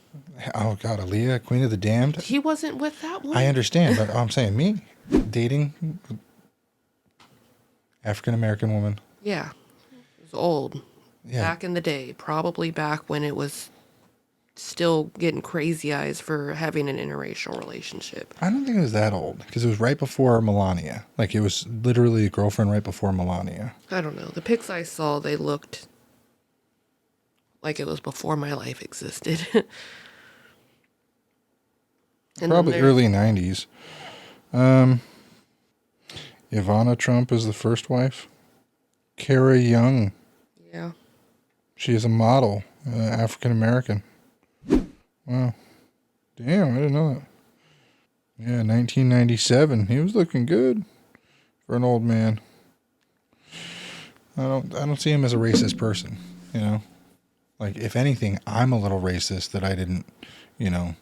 Oh God, Aaliyah, Queen of the Damned. He wasn't with that one. I understand, but I'm saying me dating African American woman. Yeah, it was old. Yeah. Back in the day, probably back when it was still getting crazy eyes for having an interracial relationship. I don't think it was that old because it was right before Melania. Like it was literally a girlfriend right before Melania. I don't know. The pics I saw, they looked like it was before my life existed. And Probably early 90s. Ivana Trump is the first wife. Kara Young. Yeah. She is a model, African American. Wow. Damn, I didn't know that. Yeah, 1997. He was looking good for an old man. I don't see him as a racist person, you know? Like, if anything, I'm a little racist that I didn't, you know,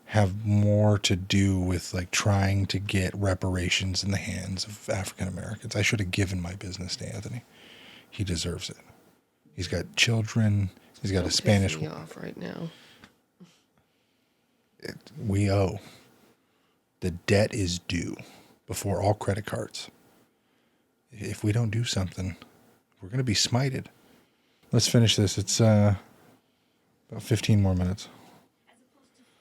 have more to do with, like, trying to get reparations in the hands of African Americans. I should have given my business to Anthony. He deserves it. He's got children. He's got a Spanish... Piss me off right now. We owe. The debt is due before all credit cards. If we don't do something, we're going to be smited. Let's finish this. It's about 15 more minutes.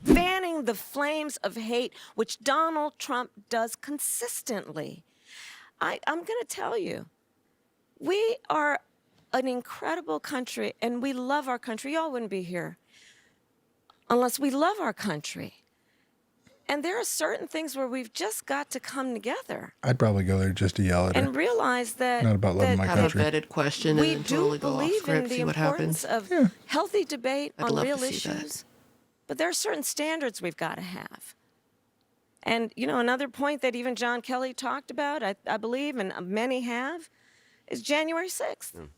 Fanning fanning the flames of hate, which Donald Trump does consistently. I'm going to tell you, we are an incredible country, and we love our country. Y'all wouldn't be here unless we love our country. And there are certain things where we've just got to come together I'd probably go there just to yell at her. and realize that Not about loving my Have country. a vetted question we and do totally go off believe in script, the see what importance happens. of healthy debate I'd on love to real see that. issues, but there are certain standards we've got to have. And, you know, another point that even John Kelly talked about, I believe, and many have, is January 6th,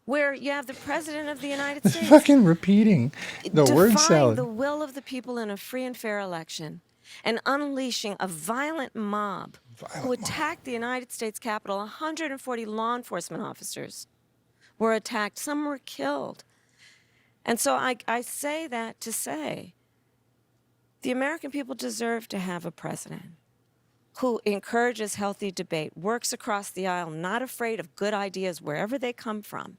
where you have the President of the United States Fucking repeating the word defying salad. the will of the people in a free and fair election and unleashing a violent mob who attacked the United States Capitol. 140 law enforcement officers were attacked. Some were killed. And so I say that to say the American people deserve to have a president who encourages healthy debate, works across the aisle, not afraid of good ideas wherever they come from,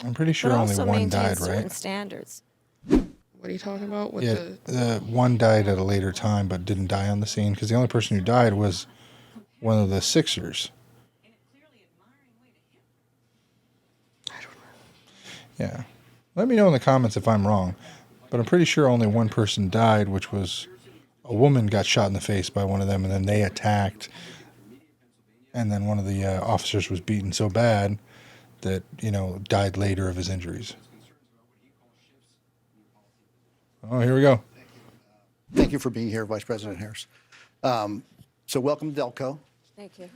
I'm pretty sure but only also one maintains died, certain right? standards. What are you talking about with Yeah, the one died at a later time, but didn't die on the scene because the only person who died was one of the Sixers. Yeah. Let me know in the comments if I'm wrong, but I'm pretty sure only one person died, which was a woman got shot in the face by one of them, and then they attacked, and then one of the officers was beaten so bad that, you know, died later of his injuries. Oh, here we go. Thank you for being here, Vice President Harris. So welcome to Delco. Thank you.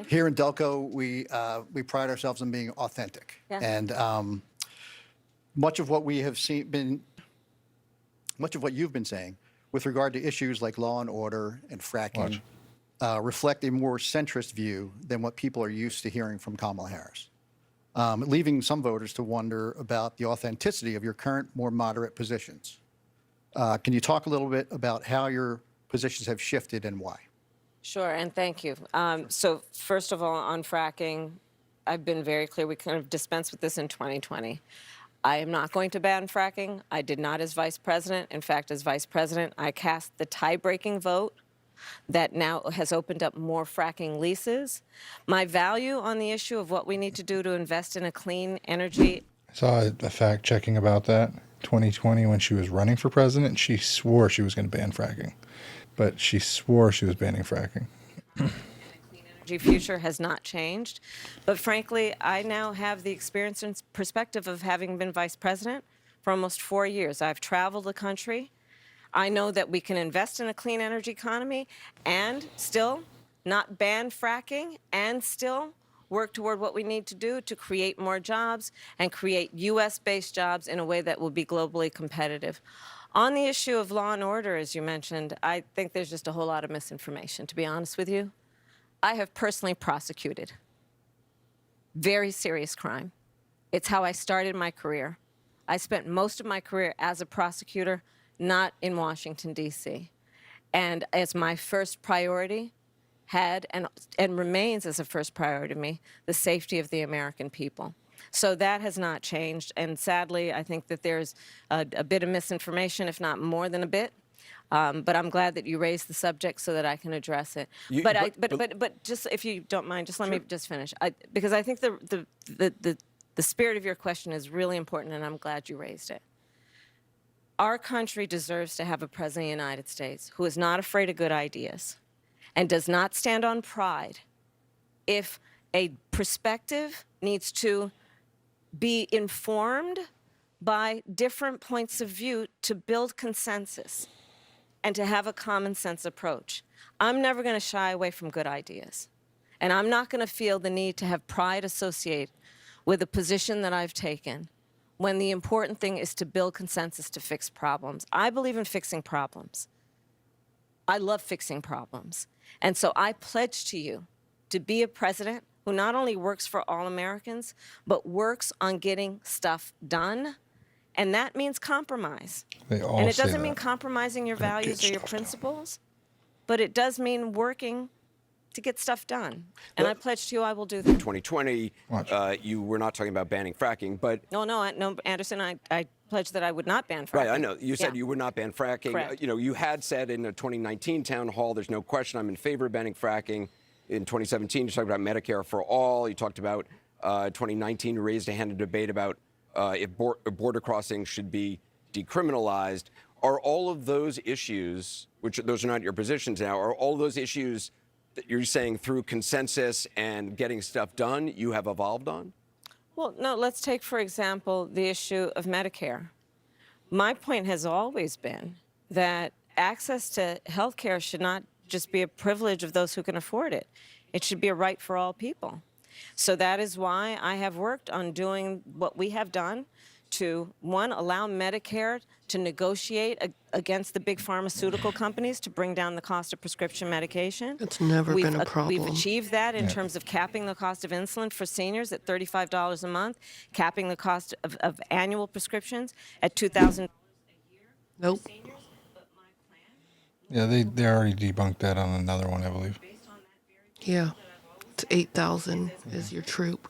Here in Delco, we pride ourselves on being authentic. Yeah. And much of what we have seen much of what you've been saying with regard to issues like law and order and fracking reflect a more centrist view than what people are used to hearing from Kamala Harris, leaving some voters to wonder about the authenticity of your current, more moderate positions. Can you talk a little bit about how your positions have shifted and why? Sure, and thank you. So first of all, on fracking, I've been very clear. We kind of dispensed with this in 2020. I am not going to ban fracking. I did not as vice president. In fact, as vice president, I cast the tie-breaking vote that now has opened up more fracking leases. My value on the issue of what we need to do to invest in a clean energy. I saw a fact checking about that. 2020, when she was running for president, she swore she was going to ban fracking, but she swore she was banning fracking. Energy future has not changed. But frankly, I now have the experience and perspective of having been vice president for almost 4 years. I've traveled the country. I know that we can invest in a clean energy economy and still not ban fracking and still work toward what we need to do to create more jobs and create U.S.-based jobs in a way that will be globally competitive. On the issue of law and order, as you mentioned, I think there's just a whole lot of misinformation, to be honest with you. I have personally prosecuted very serious crime. It's how I started my career. I spent most of my career as a prosecutor, not in Washington, D.C. And as my first priority had and remains as a first priority to me, the safety of the American people. So that has not changed. And sadly, I think that there's a bit of misinformation, if not more than a bit. But I'm glad that you raised the subject so that I can address it. But just if you don't mind, just let me just finish. Because I think the spirit of your question is really important, and I'm glad you raised it. Our country deserves to have a president of the United States who is not afraid of good ideas and does not stand on pride. If a perspective needs to be informed by different points of view to build consensus and to have a common sense approach. I'm never going to shy away from good ideas. And I'm not going to feel the need to have pride associated with a position that I've taken when the important thing is to build consensus to fix problems. I believe in fixing problems. I love fixing problems. And so I pledge to you to be a president who not only works for all Americans, but works on getting stuff done. And that means compromise. They all And it say doesn't that. mean compromising your values or your stuff done. principles, but it does mean working to get stuff done. And I pledge to you I will do that. 2020, you were not talking about banning fracking, but No, Anderson, I pledged that I would not ban fracking. right, I know. You said you would not ban fracking. Correct. You had said in the 2019 town hall, there's no question I'm in favor of banning fracking. In 2017, you talked about Medicare for all. You talked about 2019, you raised a hand in debate about if border crossings should be decriminalized. Are all of those issues, which those are not your positions now, are all those issues that you're saying through consensus and getting stuff done you have evolved on? Well, no, let's take, for example, the issue of Medicare. My point has always been that access to health care should not just be a privilege of those who can afford it. It should be a right for all people. So that is why I have worked on doing what we have done to, one, allow Medicare to negotiate against the big pharmaceutical companies to bring down the cost of prescription medication. It's never been a problem. We've achieved that in terms of capping the cost of insulin for seniors at $35 a month, capping the cost of annual prescriptions at $2,000 a year. Nope. For seniors. But my plan, Yeah, they already debunked that on another one, I believe. based on that very Yeah. It's 8,000 is your troop.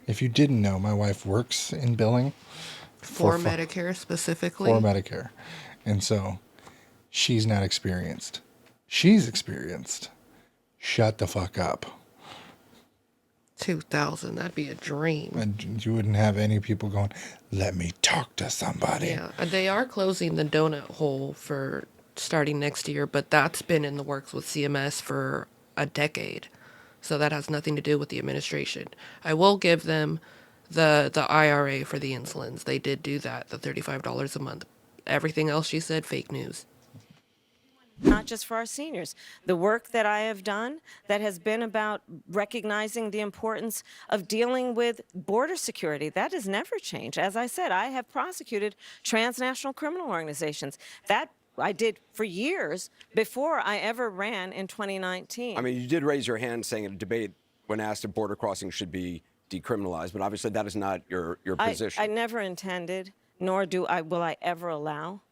If you didn't know, my wife works in billing For fu- Medicare specifically. for Medicare. And so she's not experienced. She's experienced. Shut the fuck up. 2,000. That'd be a dream. And you wouldn't have any people going, let me talk to somebody. Yeah. And they are closing the donut hole for starting next year, but that's been in the works with CMS for a decade. So that has nothing to do with the administration. I will give them the IRA for the insulins. They did do that, the $35 a month. Everything else she said, fake news. not just for our seniors. The work that I have done that has been about recognizing the importance of dealing with border security, that has never changed. As I said, I have prosecuted transnational criminal organizations. That I did for years before I ever ran in 2019. I mean, you did raise your hand saying in a debate when asked if border crossing should be decriminalized, but obviously that is not your position. I never intended, nor will I ever allow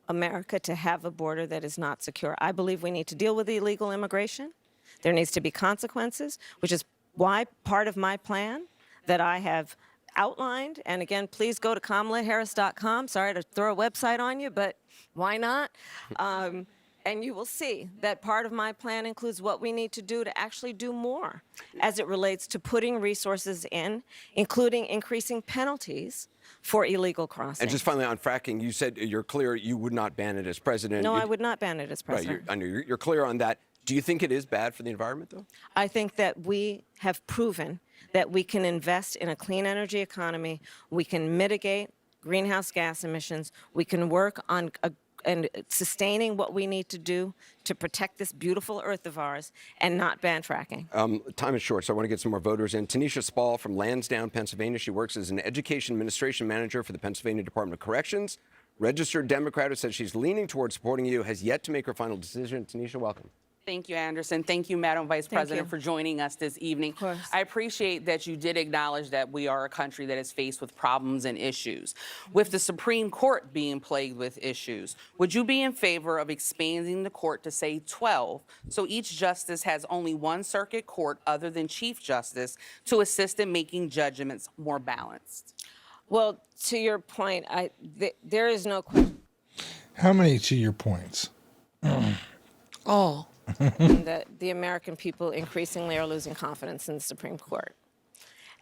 America to have a border that is not secure. I believe we need to deal with illegal immigration. There needs to be consequences, which is why part of my plan that I have outlined, and again, please go to KamalaHarris.com. Sorry to throw a website on you, but why not? And you will see that part of my plan includes what we need to do to actually do more as it relates to putting resources in, including increasing penalties for illegal crossings. And just finally on fracking, you said you're clear you would not ban it as president. No, I would not ban it as president. Right, I know you're clear on that. Do you think it is bad for the environment, though? I think that we have proven that we can invest in a clean energy economy, we can mitigate greenhouse gas emissions, we can work on and sustaining what we need to do to protect this beautiful earth of ours and not ban fracking. Time is short, so I want to get some more voters in. Tanisha Spall from Lansdowne, Pennsylvania. She works as an education administration manager for the Pennsylvania Department of Corrections. Registered Democrat who says she's leaning towards supporting you, has yet to make her final decision. Tanisha, welcome. Thank you, Anderson. Thank you, Madam Vice President, for joining us this evening. Of course. I appreciate that you did acknowledge that we are a country that is faced with problems and issues. With the Supreme Court being plagued with issues, would you be in favor of expanding the court to, say, 12, so each justice has only one circuit court other than Chief Justice to assist in making judgments more balanced? Well, to your point, there is no question How many to your points? All. that the American people increasingly are losing confidence in the Supreme Court.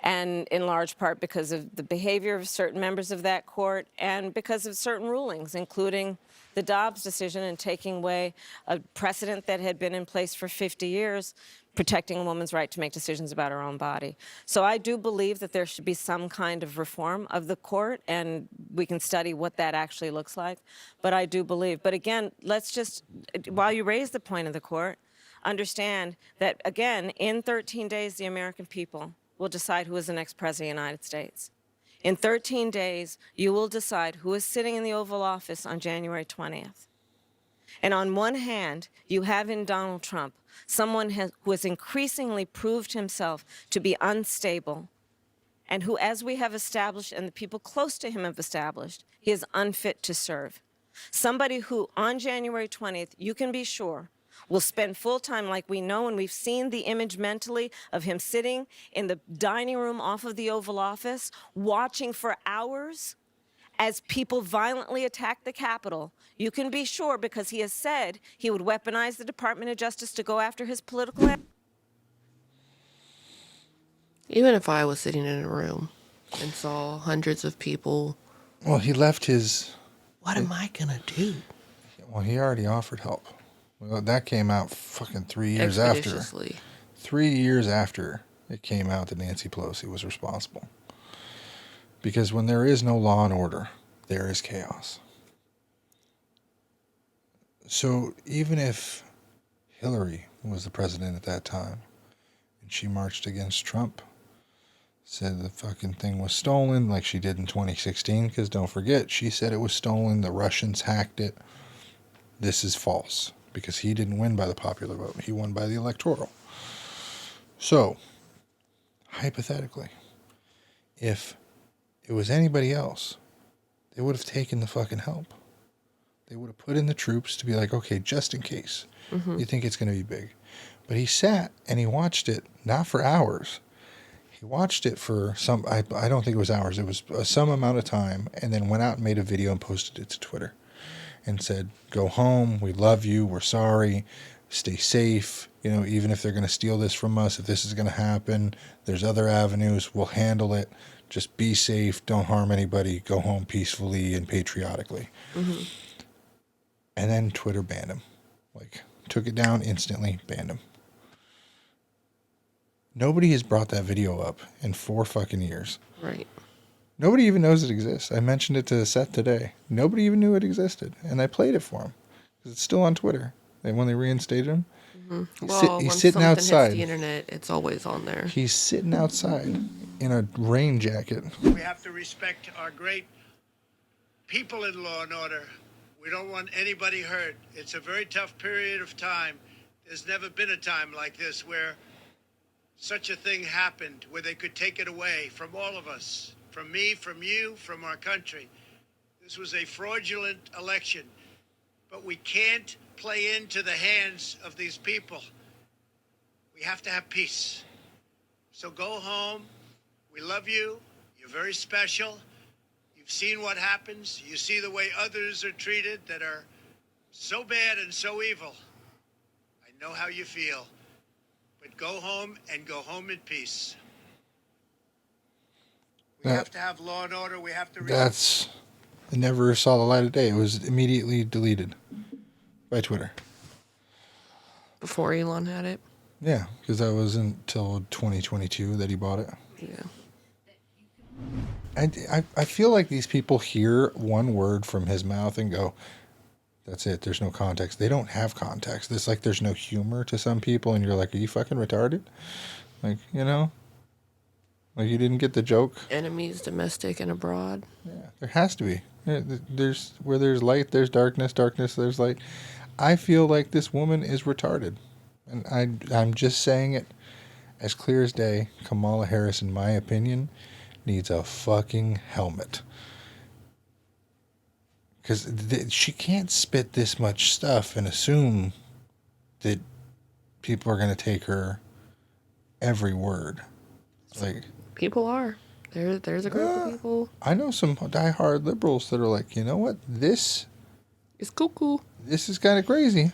And in large part because of the behavior of certain members of that court and because of certain rulings, including the Dobbs decision and taking away a precedent that had been in place for 50 years, protecting a woman's right to make decisions about her own body. So I do believe that there should be some kind of reform of the court, and we can study what that actually looks like. But I do believe. But again, let's just, while you raise the point of the court, understand that, again, in 13 days, the American people will decide who is the next president of the United States. In 13 days, you will decide who is sitting in the Oval Office on January 20th. And on one hand, you have in Donald Trump someone who has increasingly proved himself to be unstable and who, as we have established and the people close to him have established, he is unfit to serve. Somebody who, on January 20th, you can be sure, will spend full time, like we know, and we've seen the image mentally of him sitting in the dining room off of the Oval Office, watching for hours as people violently attack the Capitol. You can be sure, because he has said he would weaponize the Department of Justice to go after his political. Even if I was sitting in a room and saw hundreds of people, Well, he left his. what am I gonna do? Well, he already offered help. Well, that came out fucking 3 years after. Expeditiously. 3 years after it came out that Nancy Pelosi was responsible. Because when there is no law and order, there is chaos. So even if Hillary was the president at that time and she marched against Trump, said the fucking thing was stolen like she did in 2016, because don't forget, she said it was stolen, the Russians hacked it. This is false, because he didn't win by the popular vote. He won by the electoral. So, hypothetically, if it was anybody else, they would have taken the fucking help. They would have put in the troops to be like, okay, just in case you think it's going to be big. But he sat and he watched it, not for hours. He watched it for some, I don't think it was hours, it was some amount of time, and then went out and made a video and posted it to Twitter and said, go home, we love you, we're sorry, stay safe. You know, even if they're going to steal this from us, if this is going to happen, there's other avenues, we'll handle it. Just be safe, don't harm anybody, go home peacefully and patriotically. And then Twitter banned him. Like, took it down instantly, banned him. Nobody has brought that video up in 4 fucking years. Right. Nobody even knows it exists. I mentioned it to Seth today. Nobody even knew it existed. And I played it for him. Because it's still on Twitter. And when they reinstated him, Well, he's when sitting something outside. hits the internet, it's always on there. He's sitting outside in a rain jacket. We have to respect our great people in law and order. We don't want anybody hurt. It's a very tough period of time. There's never been a time like this where such a thing happened, where they could take it away from all of us, from me, from you, from our country. This was a fraudulent election, but we can't play into the hands of these people. We have to have peace. So go home. We love you. You're very special. You've seen what happens. You see the way others are treated that are so bad and so evil. I know how you feel. But go home and go home in peace. We have to have law and order. We have to... It never saw the light of day. It was immediately deleted by Twitter. Before Elon had it. Yeah, because that wasn't until 2022 that he bought it. Yeah. I feel like these people hear one word from his mouth and go, that's it. There's no context. They don't have context. It's like there's no humor to some people, and you're like, are you fucking retarded? Like, you know? Like, you didn't get the joke? Enemies, domestic and abroad. Yeah, there has to be. There's where there's light, there's darkness. Darkness, there's light. I feel like this woman is retarded. And I'm just saying it as clear as day. Kamala Harris, in my opinion, needs a fucking helmet. Because she can't spit this much stuff and assume that people are going to take her every word. It's like, people are. There's a group of people. I know some diehard liberals that are like, you know what? This is cuckoo. This is kind of crazy.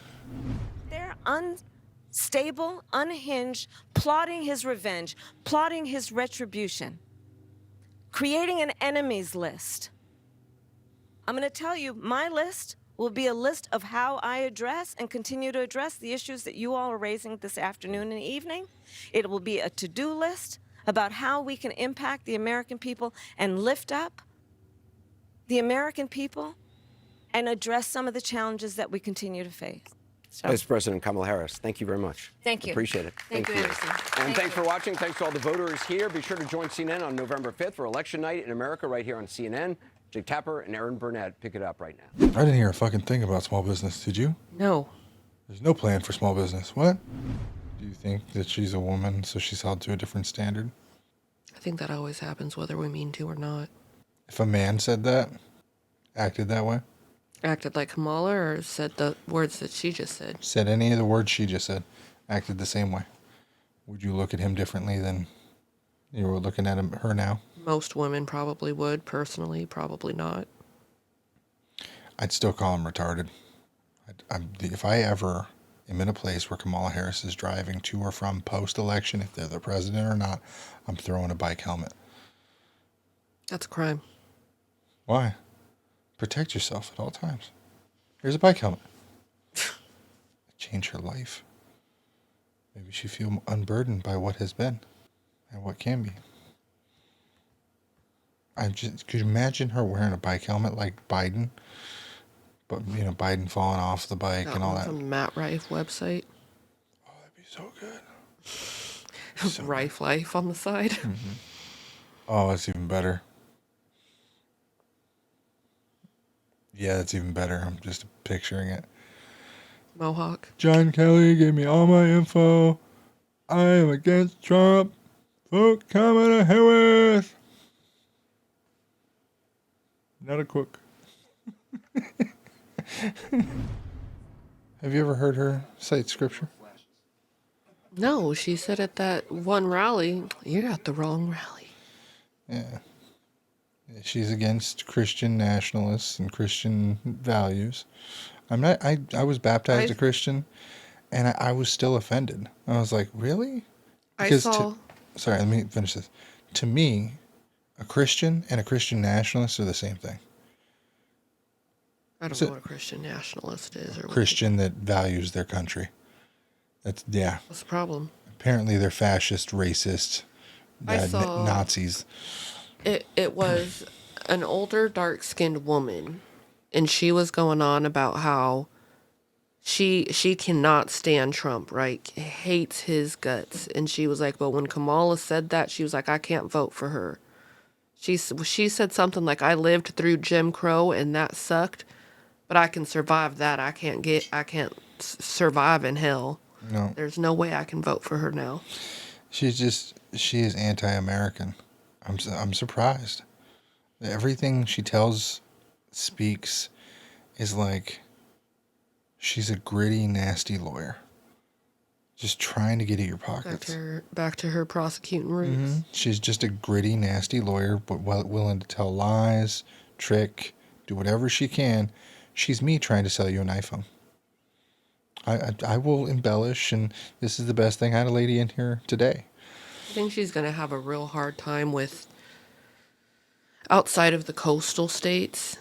They're unstable, unhinged, plotting his revenge, plotting his retribution, creating an enemies list. I'm going to tell you, my list will be a list of how I address and continue to address the issues that you all are raising this afternoon and evening. It will be a to-do list about how we can impact the American people and lift up the American people and address some of the challenges that we continue to face. So, Vice President Kamala Harris, thank you very much. Thank you. Appreciate it. Thank you, Anderson. And thanks for watching. Thanks to all the voters here. Be sure to join CNN on November 5th for Election Night in America right here on CNN. Jake Tapper and Aaron Burnett pick it up right now. I didn't hear a fucking thing about small business. Did you? No. There's no plan for small business. What? Do you think that she's a woman, so she's held to a different standard? I think that always happens whether we mean to or not. If a man said that, acted that way? Acted like Kamala or said the words that she just said? Said any of the words she just said. Acted the same way. Would you look at him differently than you were looking at her now? Most women probably would. Personally, probably not. I'd still call him retarded. If I ever am in a place where Kamala Harris is driving to or from post-election, if they're the president or not, I'm throwing a bike helmet. That's a crime. Why? Protect yourself at all times. Here's a bike helmet. Change her life. Maybe she feel unburdened by what has been and what can be. Could you imagine her wearing a bike helmet like Biden? But, you know, Biden falling off the bike and all that. From the Matt Rife website. Oh, that'd be so good. So Rife Life on the side. Mm-hmm. Oh, that's even better. Yeah, that's even better. I'm just picturing it. Mohawk. John Kelly gave me all my info. I am against Trump. Vote Kamala Harris. Not a cook. Have you ever heard her cite scripture? No, she said at that one rally, you're at the wrong rally. Yeah. She's against Christian nationalists and Christian values. I'm not. I was baptized a Christian, and I was still offended. I was like, really? Sorry, let me finish this. To me, a Christian and a Christian nationalist are the same thing. I don't know what a Christian nationalist is. Or Christian that values their country. That's What's the problem? Apparently, they're fascist, racist, Nazis. It was an older, dark-skinned woman, and she was going on about how she cannot stand Trump, right? Hates his guts. And she was like, but when Kamala said that, she was like, I can't vote for her. She said something like, I lived through Jim Crow, and that sucked, but I can survive that. I can't survive in hell. No. There's no way I can vote for her now. She is anti-American. I'm surprised. Everything she speaks is like she's a gritty, nasty lawyer. Just trying to get at your pockets. Back to her prosecuting roots. Mm-hmm. She's just a gritty, nasty lawyer, but willing to tell lies, trick, do whatever she can. She's me trying to sell you an iPhone. I will embellish, and this is the best thing. I had a lady in here today. I think she's going to have a real hard time with outside of the coastal states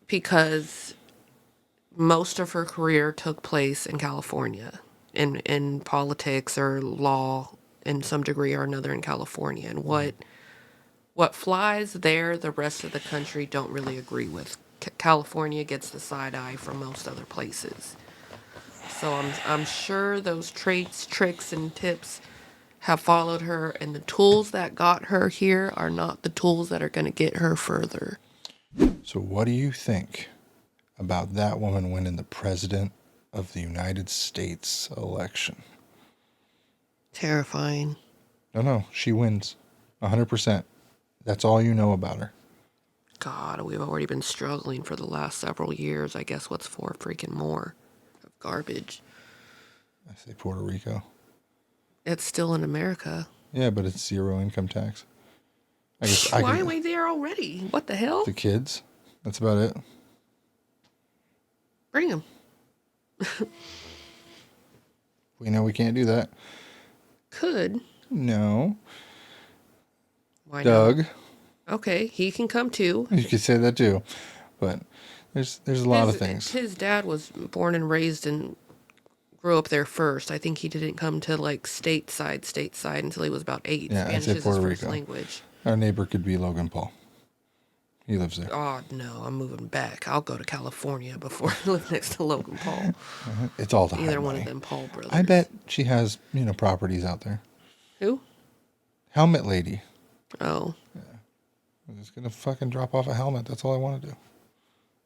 because most of her career took place in California in politics or law in some degree or another in California. And what flies there, the rest of the country don't really agree with. California gets the side eye from most other places. So I'm sure those traits, tricks, and tips have followed her, and the tools that got her here are not the tools that are going to get her further. So what do you think about that woman winning the President of the United States election? Terrifying. No, she wins 100%. That's all you know about her. God, we've already been struggling for the last several years. I guess what's for freaking more of garbage. I say Puerto Rico. It's still in America. Yeah, but it's zero income tax. I guess Why are we there already? What the hell? The kids. That's about it. Bring them. We know we can't do that. Could. No. Why Doug. not? Okay, he can come too. You could say that too. But there's a lot of things. His dad was born and raised and grew up there first. I think he didn't come to like stateside until he was about 8. Yeah, Spanish I'd say is Puerto his first Rico. language. Our neighbor could be Logan Paul. He lives there. Oh, no, I'm moving back. I'll go to California before I live next to Logan Paul. It's all the Either high one money. of them Paul brothers. I bet she has, properties out there. Who? Helmet lady. Oh. Yeah. I'm just going to fucking drop off a helmet. That's all I want to do.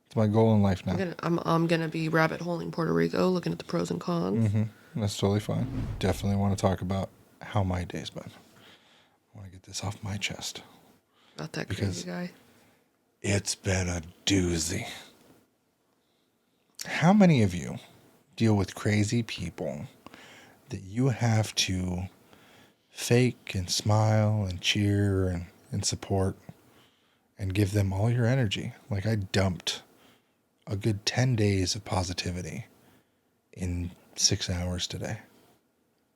It's my goal in life now. I'm gonna be rabbit holing Puerto Rico, looking at the pros and cons. Mm-hmm. That's totally fine. Definitely want to talk about how my day's been. I want to get this off my chest. Not that because crazy guy. It's been a doozy. How many of you deal with crazy people that you have to fake and smile and cheer and support and give them all your energy? Like, I dumped a good 10 days of positivity in 6 hours today.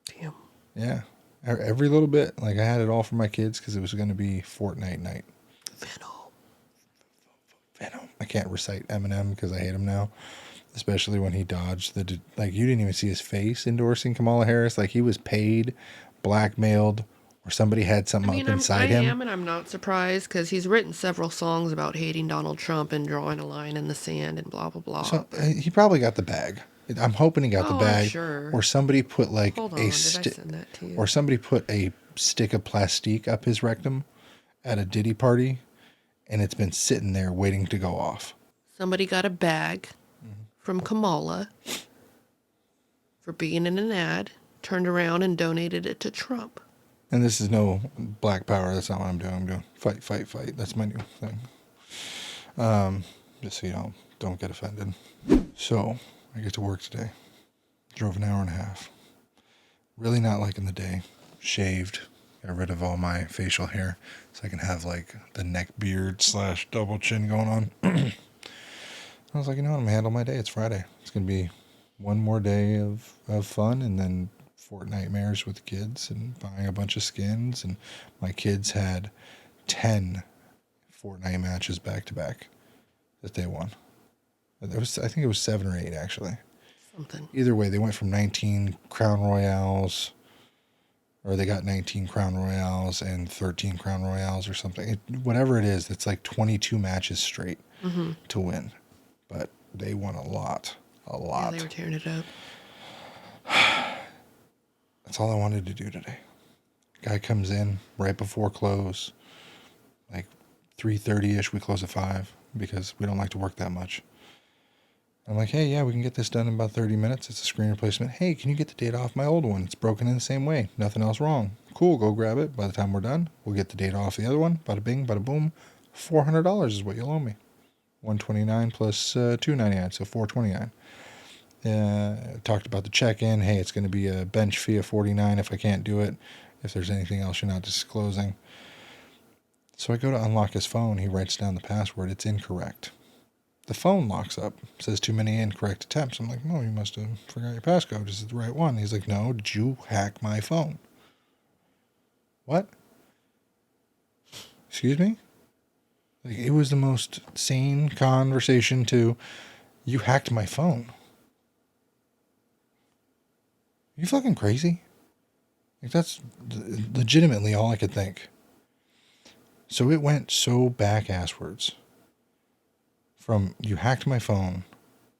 Damn. Yeah. Every little bit. Like, I had it all for my kids because it was going to be Fortnite night. Venom. I can't recite Eminem because I hate him now. Especially when he dodged like, you didn't even see his face endorsing Kamala Harris. Like, he was paid, blackmailed, or somebody had something up inside him. I am, and I'm not surprised because he's written several songs about hating Donald Trump and drawing a line in the sand and blah blah blah. So he probably got the bag. I'm hoping he got the I'm bag. sure. Or somebody put like Hold on, a did I send that to you? or somebody put a stick of plastique up his rectum at a Diddy party, and it's been sitting there waiting to go off. Somebody got a bag from Kamala for being in an ad, turned around and donated it to Trump. And this is no black power. That's not what I'm doing. I'm doing fight, fight, fight. That's my new thing. Just so you don't get offended. So I get to work today. Drove an hour and a half. Really not liking the day. Shaved. Got rid of all my facial hair so I can have like the neck beard / double chin going on. I was like, you know what? I'm going to handle my day. It's Friday. It's going to be one more day of fun and then Fortnitemares with the kids and buying a bunch of skins. And my kids had 10 Fortnite matches back to back that they won. I think it was 7 or 8 actually. Something. Either way, they went from 19 Crown Royales, or they got 19 Crown Royales and 13 Crown Royales or something. Whatever it is, it's like 22 matches straight to win. But they won a lot. Yeah, they were tearing it up. That's all I wanted to do today. Guy comes in right before close, like 3:30ish. We close at 5 because we don't like to work that much. I'm like, hey, yeah, we can get this done in about 30 minutes. It's a screen replacement. Hey, can you get the data off my old one? It's broken in the same way. Nothing else wrong. Cool, go grab it. By the time we're done, we'll get the data off the other one. Bada bing, bada boom. $400 is what you'll owe me. $129 plus $299, so $429. Talked about the check-in. Hey, it's going to be a bench fee of $49 if I can't do it. If there's anything else you're not disclosing. So I go to unlock his phone. He writes down the password. It's incorrect. The phone locks up. It says too many incorrect attempts. I'm like, no, you must have forgot your passcode. Is it the right one? He's like, no, did you hack my phone? What? Excuse me? Like, it was the most sane conversation to, you hacked my phone. Are you fucking crazy? Like, that's legitimately all I could think. So it went so back-asswards. From, you hacked my phone,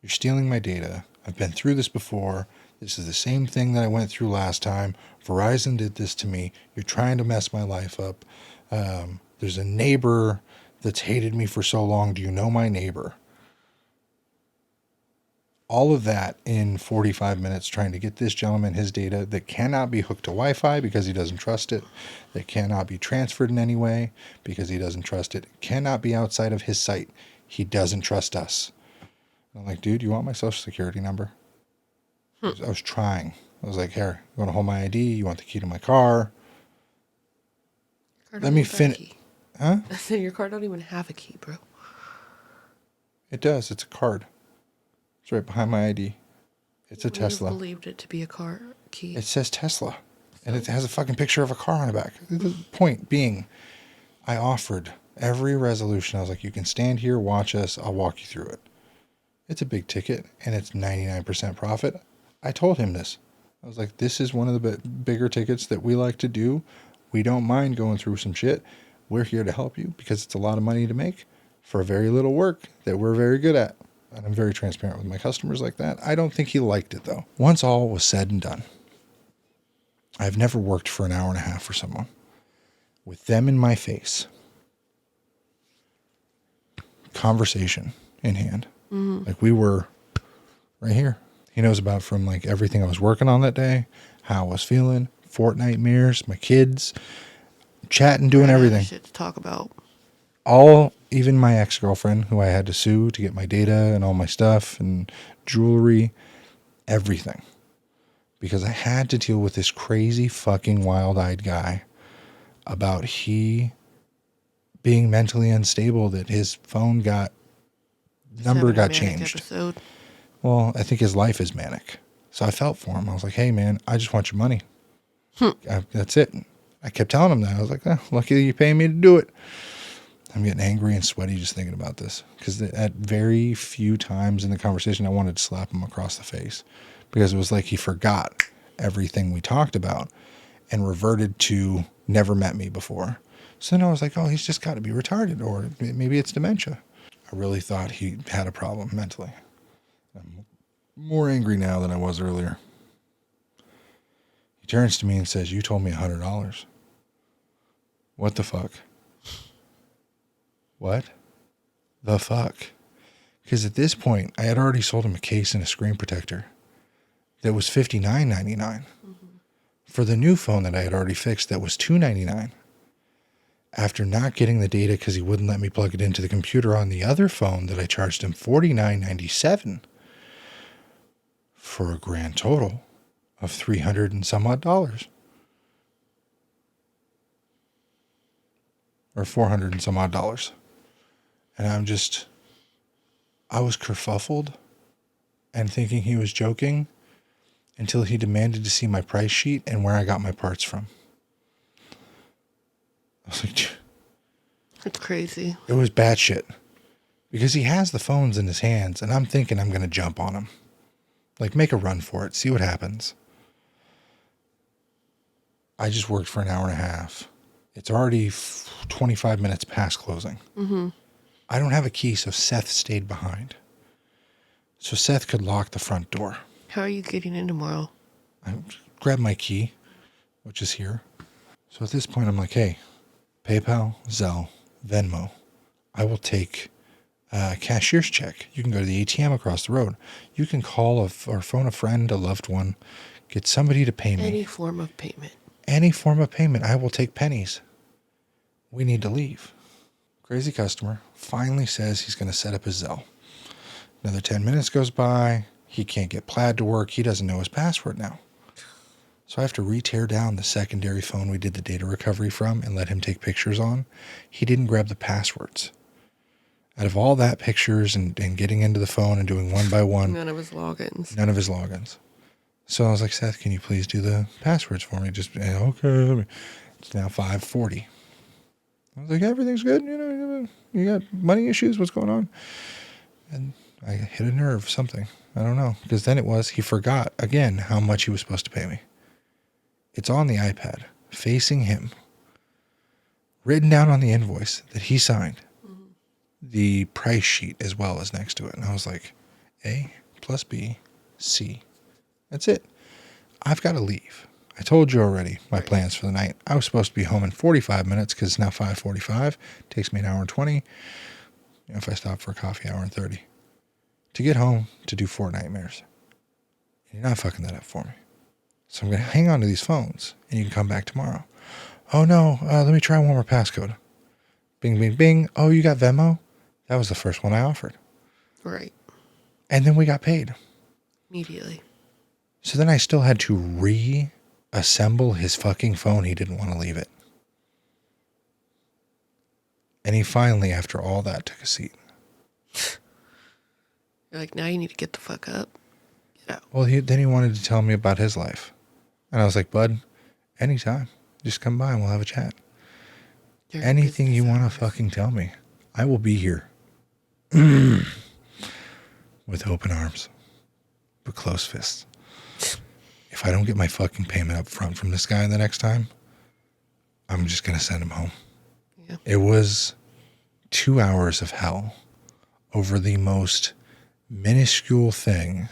you're stealing my data, I've been through this before, this is the same thing that I went through last time, Verizon did this to me, you're trying to mess my life up, there's a neighbor that's hated me for so long, do you know my neighbor? All of that in 45 minutes trying to get this gentleman his data that cannot be hooked to Wi-Fi because he doesn't trust it, that cannot be transferred in any way because he doesn't trust it, cannot be outside of his site. He doesn't trust us. I'm like, dude, you want my social security number? I was trying. I was like, here, you want to hold my ID? You want the key to my car? Let me finish. Huh? I said your car don't even have a key, bro. It does. It's a card. It's right behind my ID. It's a Tesla. I believed it to be a car key. It says Tesla. And it has a fucking picture of a car on the back. The point being, I offered every resolution. I was like, you can stand here, watch us, I'll walk you through it. It's a big ticket, and it's 99% profit. I told him this. I was like, this is one of the bigger tickets that we like to do. We don't mind going through some shit. We're here to help you because it's a lot of money to make for very little work that we're very good at. And I'm very transparent with my customers like that. I don't think he liked it, though. Once all was said and done, I've never worked for an hour and a half for someone with them in my face. Conversation in hand. Like, we were right here. He knows about from like everything I was working on that day, how I was feeling, Fortnitemares, my kids, chatting, doing everything. Shit to talk about. All even my ex-girlfriend, who I had to sue to get my data and all my stuff and jewelry, everything. Because I had to deal with this crazy fucking wild-eyed guy about he being mentally unstable, that his phone number got changed. Episode. Well, I think his life is manic. So I felt for him. I was like, hey, man, I just want your money. That's it. I kept telling him that. I was like, lucky that you paying me to do it. I'm getting angry and sweaty just thinking about this. Because at very few times in the conversation, I wanted to slap him across the face. Because it was like he forgot everything we talked about and reverted to never met me before. So then I was like, oh, he's just got to be retarded, or maybe it's dementia. I really thought he had a problem mentally. I'm more angry now than I was earlier. He turns to me and says, you told me $100. What the fuck? What the fuck? Because at this point, I had already sold him a case and a screen protector that was $59.99. For the new phone that I had already fixed, that was $299. After not getting the data because he wouldn't let me plug it into the computer on the other phone that I charged him $49.97 for a grand total of $300 and some odd dollars. Or $400 and some odd dollars. And I was kerfuffled and thinking he was joking until he demanded to see my price sheet and where I got my parts from. I was like, That's crazy. It was batshit. Because he has the phones in his hands, and I'm thinking I'm going to jump on him. Like, make a run for it. See what happens. I just worked for an hour and a half. It's already 25 minutes past closing. I don't have a key, so Seth stayed behind. So Seth could lock the front door. How are you getting in tomorrow? I grabbed my key, which is here. So at this point, I'm like, hey, PayPal, Zelle, Venmo. I will take a cashier's check. You can go to the ATM across the road. You can call or phone a friend, a loved one, get somebody to pay me. Any form of payment. Any form of payment. I will take pennies. We need to leave. Crazy customer finally says he's going to set up his Zelle. Another 10 minutes goes by. He can't get Plaid to work. He doesn't know his password now. So I have to re-tear down the secondary phone we did the data recovery from and let him take pictures on. He didn't grab the passwords. Out of all that pictures and getting into the phone and doing one by one. None of his logins. None of his logins. So I was like, Seth, can you please do the passwords for me? Just, okay. It's now 5:40. I was like, everything's good. You got money issues? What's going on? And I hit a nerve, something. I don't know. Because then he forgot, again, how much he was supposed to pay me. It's on the iPad, facing him, written down on the invoice that he signed. The price sheet as well as next to it. And I was like, A plus B, C. That's it. I've got to leave. I told you already my plans for the night. I was supposed to be home in 45 minutes because it's now 5:45. Takes me an hour and 20. If I stop for a coffee, hour and 30. To get home to do 4 nightmares. You're not fucking that up for me. So I'm going to hang on to these phones and you can come back tomorrow. Oh no, let me try one more passcode. Bing, bing, bing. Oh, you got Venmo? That was the first one I offered. Right. And then we got paid. Immediately. So then I still had to reassemble his fucking phone. He didn't want to leave it. And he finally, after all that, took a seat. You're like, now you need to get the fuck up. Get out. Well, then he wanted to tell me about his life. And I was like, bud, anytime. Just come by and we'll have a chat. Anything you want to fucking tell me. I will be here. With open arms. But closed fists. If I don't get my fucking payment up front from this guy the next time, I'm just going to send him home. Yeah. It was 2 hours of hell over the most minuscule thing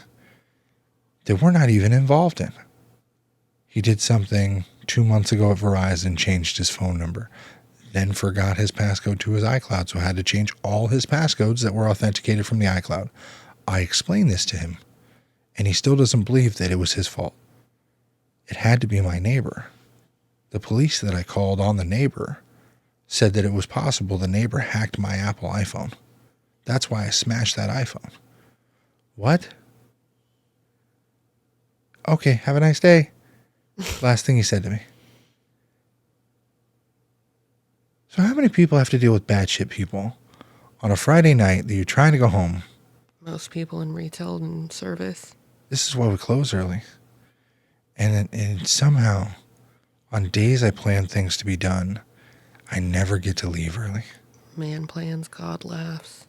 that we're not even involved in. He did something 2 months ago at Verizon, changed his phone number, then forgot his passcode to his iCloud, so had to change all his passcodes that were authenticated from the iCloud. I explained this to him, and he still doesn't believe that it was his fault. It had to be my neighbor. The police that I called on the neighbor said that it was possible the neighbor hacked my Apple iPhone. That's why I smashed that iPhone. What? Okay, have a nice day. Last thing he said to me. So how many people have to deal with bad shit people on a Friday night that you're trying to go home? Most people in retail and service. This is why we close early. And somehow, on days I plan things to be done, I never get to leave early. Man plans, God laughs.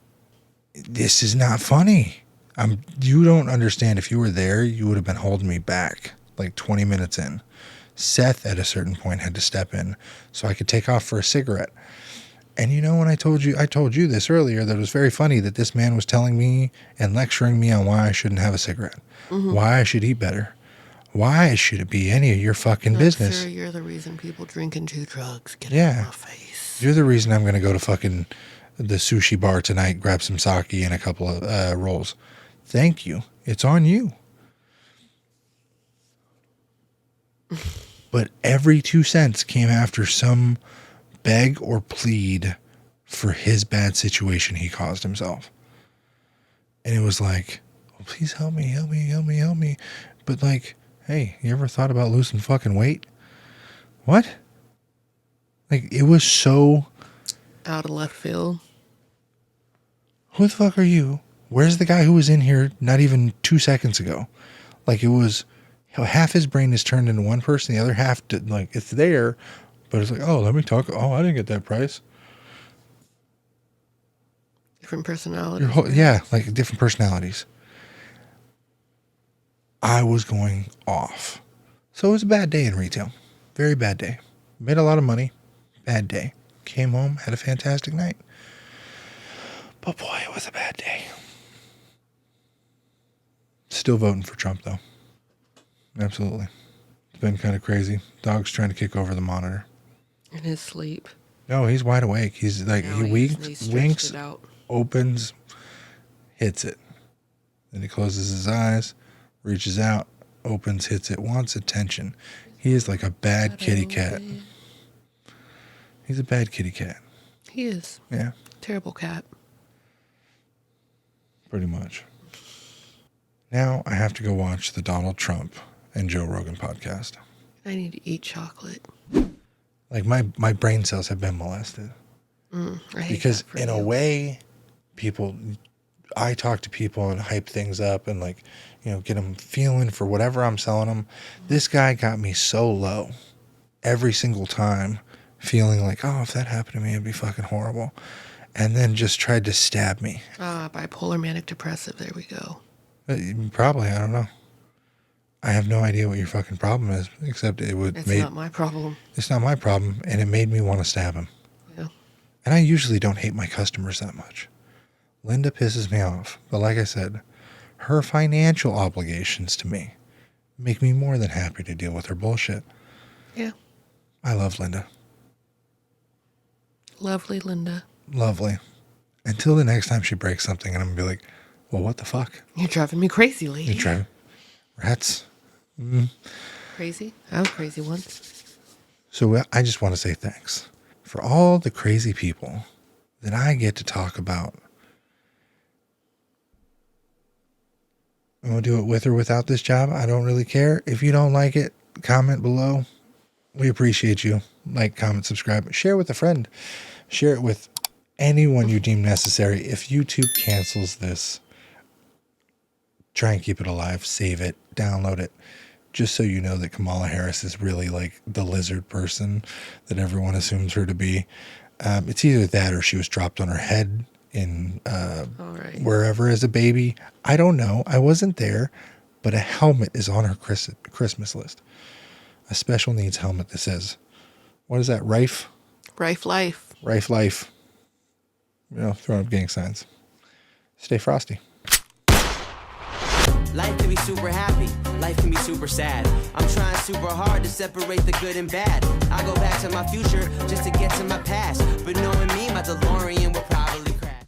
This is not funny. You don't understand. If you were there, you would have been holding me back like 20 minutes in. Seth, at a certain point, had to step in so I could take off for a cigarette. And you know, when I told you this earlier, that it was very funny that this man was telling me and lecturing me on why I shouldn't have a cigarette, why I should eat better, why should it be any of your fucking business? Sir, you're the reason people drink and do drugs. Get Yeah. out of my face. You're the reason I'm going to go to fucking the sushi bar tonight, grab some sake and a couple of rolls. Thank you. It's on you. But every 2 cents came after some beg or plead for his bad situation he caused himself. And it was like, oh, please help me, help me, help me, help me. But like, hey, you ever thought about losing fucking weight? What? Like, it was so... Out of left field. Who the fuck are you? Where's the guy who was in here not even 2 seconds ago? Like, it was... half his brain is turned into one person, the other half, like, it's there, but it's like, oh, let me talk. Oh, I didn't get that price. Different personalities. Yeah, like different personalities. I was going off. So it was a bad day in retail. Very bad day. Made a lot of money. Bad day. Came home, had a fantastic night. But boy, it was a bad day. Still voting for Trump, though. Absolutely. It's been kind of crazy. Dog's trying to kick over the monitor. In his sleep. No, he's wide awake. He's like, No, he he's winks, it out. opens, hits it. Then he closes his eyes, reaches out, opens, hits it, wants attention. He is like a bad kitty cat. He's a bad kitty cat. He is. Yeah. Terrible cat. Pretty much. Now I have to go watch the Donald Trump and Joe Rogan podcast. I need to eat chocolate. Like my brain cells have been molested. I hate Because that for in a you. way, I talk to people and hype things up and like, you know, get them feeling for whatever I'm selling them. This guy got me so low every single time, feeling like, oh, if that happened to me, it'd be fucking horrible. And then just tried to stab me. Bipolar manic depressive. There we go. Probably, I don't know. I have no idea what your fucking problem is, except it would It's not my problem. It's not my problem, and it made me want to stab him. Yeah. And I usually don't hate my customers that much. Linda pisses me off, but like I said, her financial obligations to me make me more than happy to deal with her bullshit. Yeah. I love Linda. Lovely Linda. Lovely. Until the next time she breaks something, and I'm gonna be like, well, what the fuck? You're driving me crazy, lady. You try rats. Crazy? I was crazy once. So I just want to say thanks for all the crazy people that I get to talk about. I'm going to do it with or without this job. I don't really care. If you don't like it, comment below. We appreciate you. Like, comment, subscribe. Share with a friend. Share it with anyone you deem necessary. If YouTube cancels this, try and keep it alive. Save it. Download it. Just so you know that Kamala Harris is really like the lizard person that everyone assumes her to be. It's either that or she was dropped on her head in wherever as a baby. I don't know. I wasn't there, but a helmet is on her Christmas list. A special needs helmet that says, what is that? Rife? Rife life. Rife life. You know, throwing up gang signs. Stay frosty. Life can be super happy, life can be super sad. I'm trying super hard to separate the good and bad. I go back to my future just to get to my past. But knowing me, my DeLorean will probably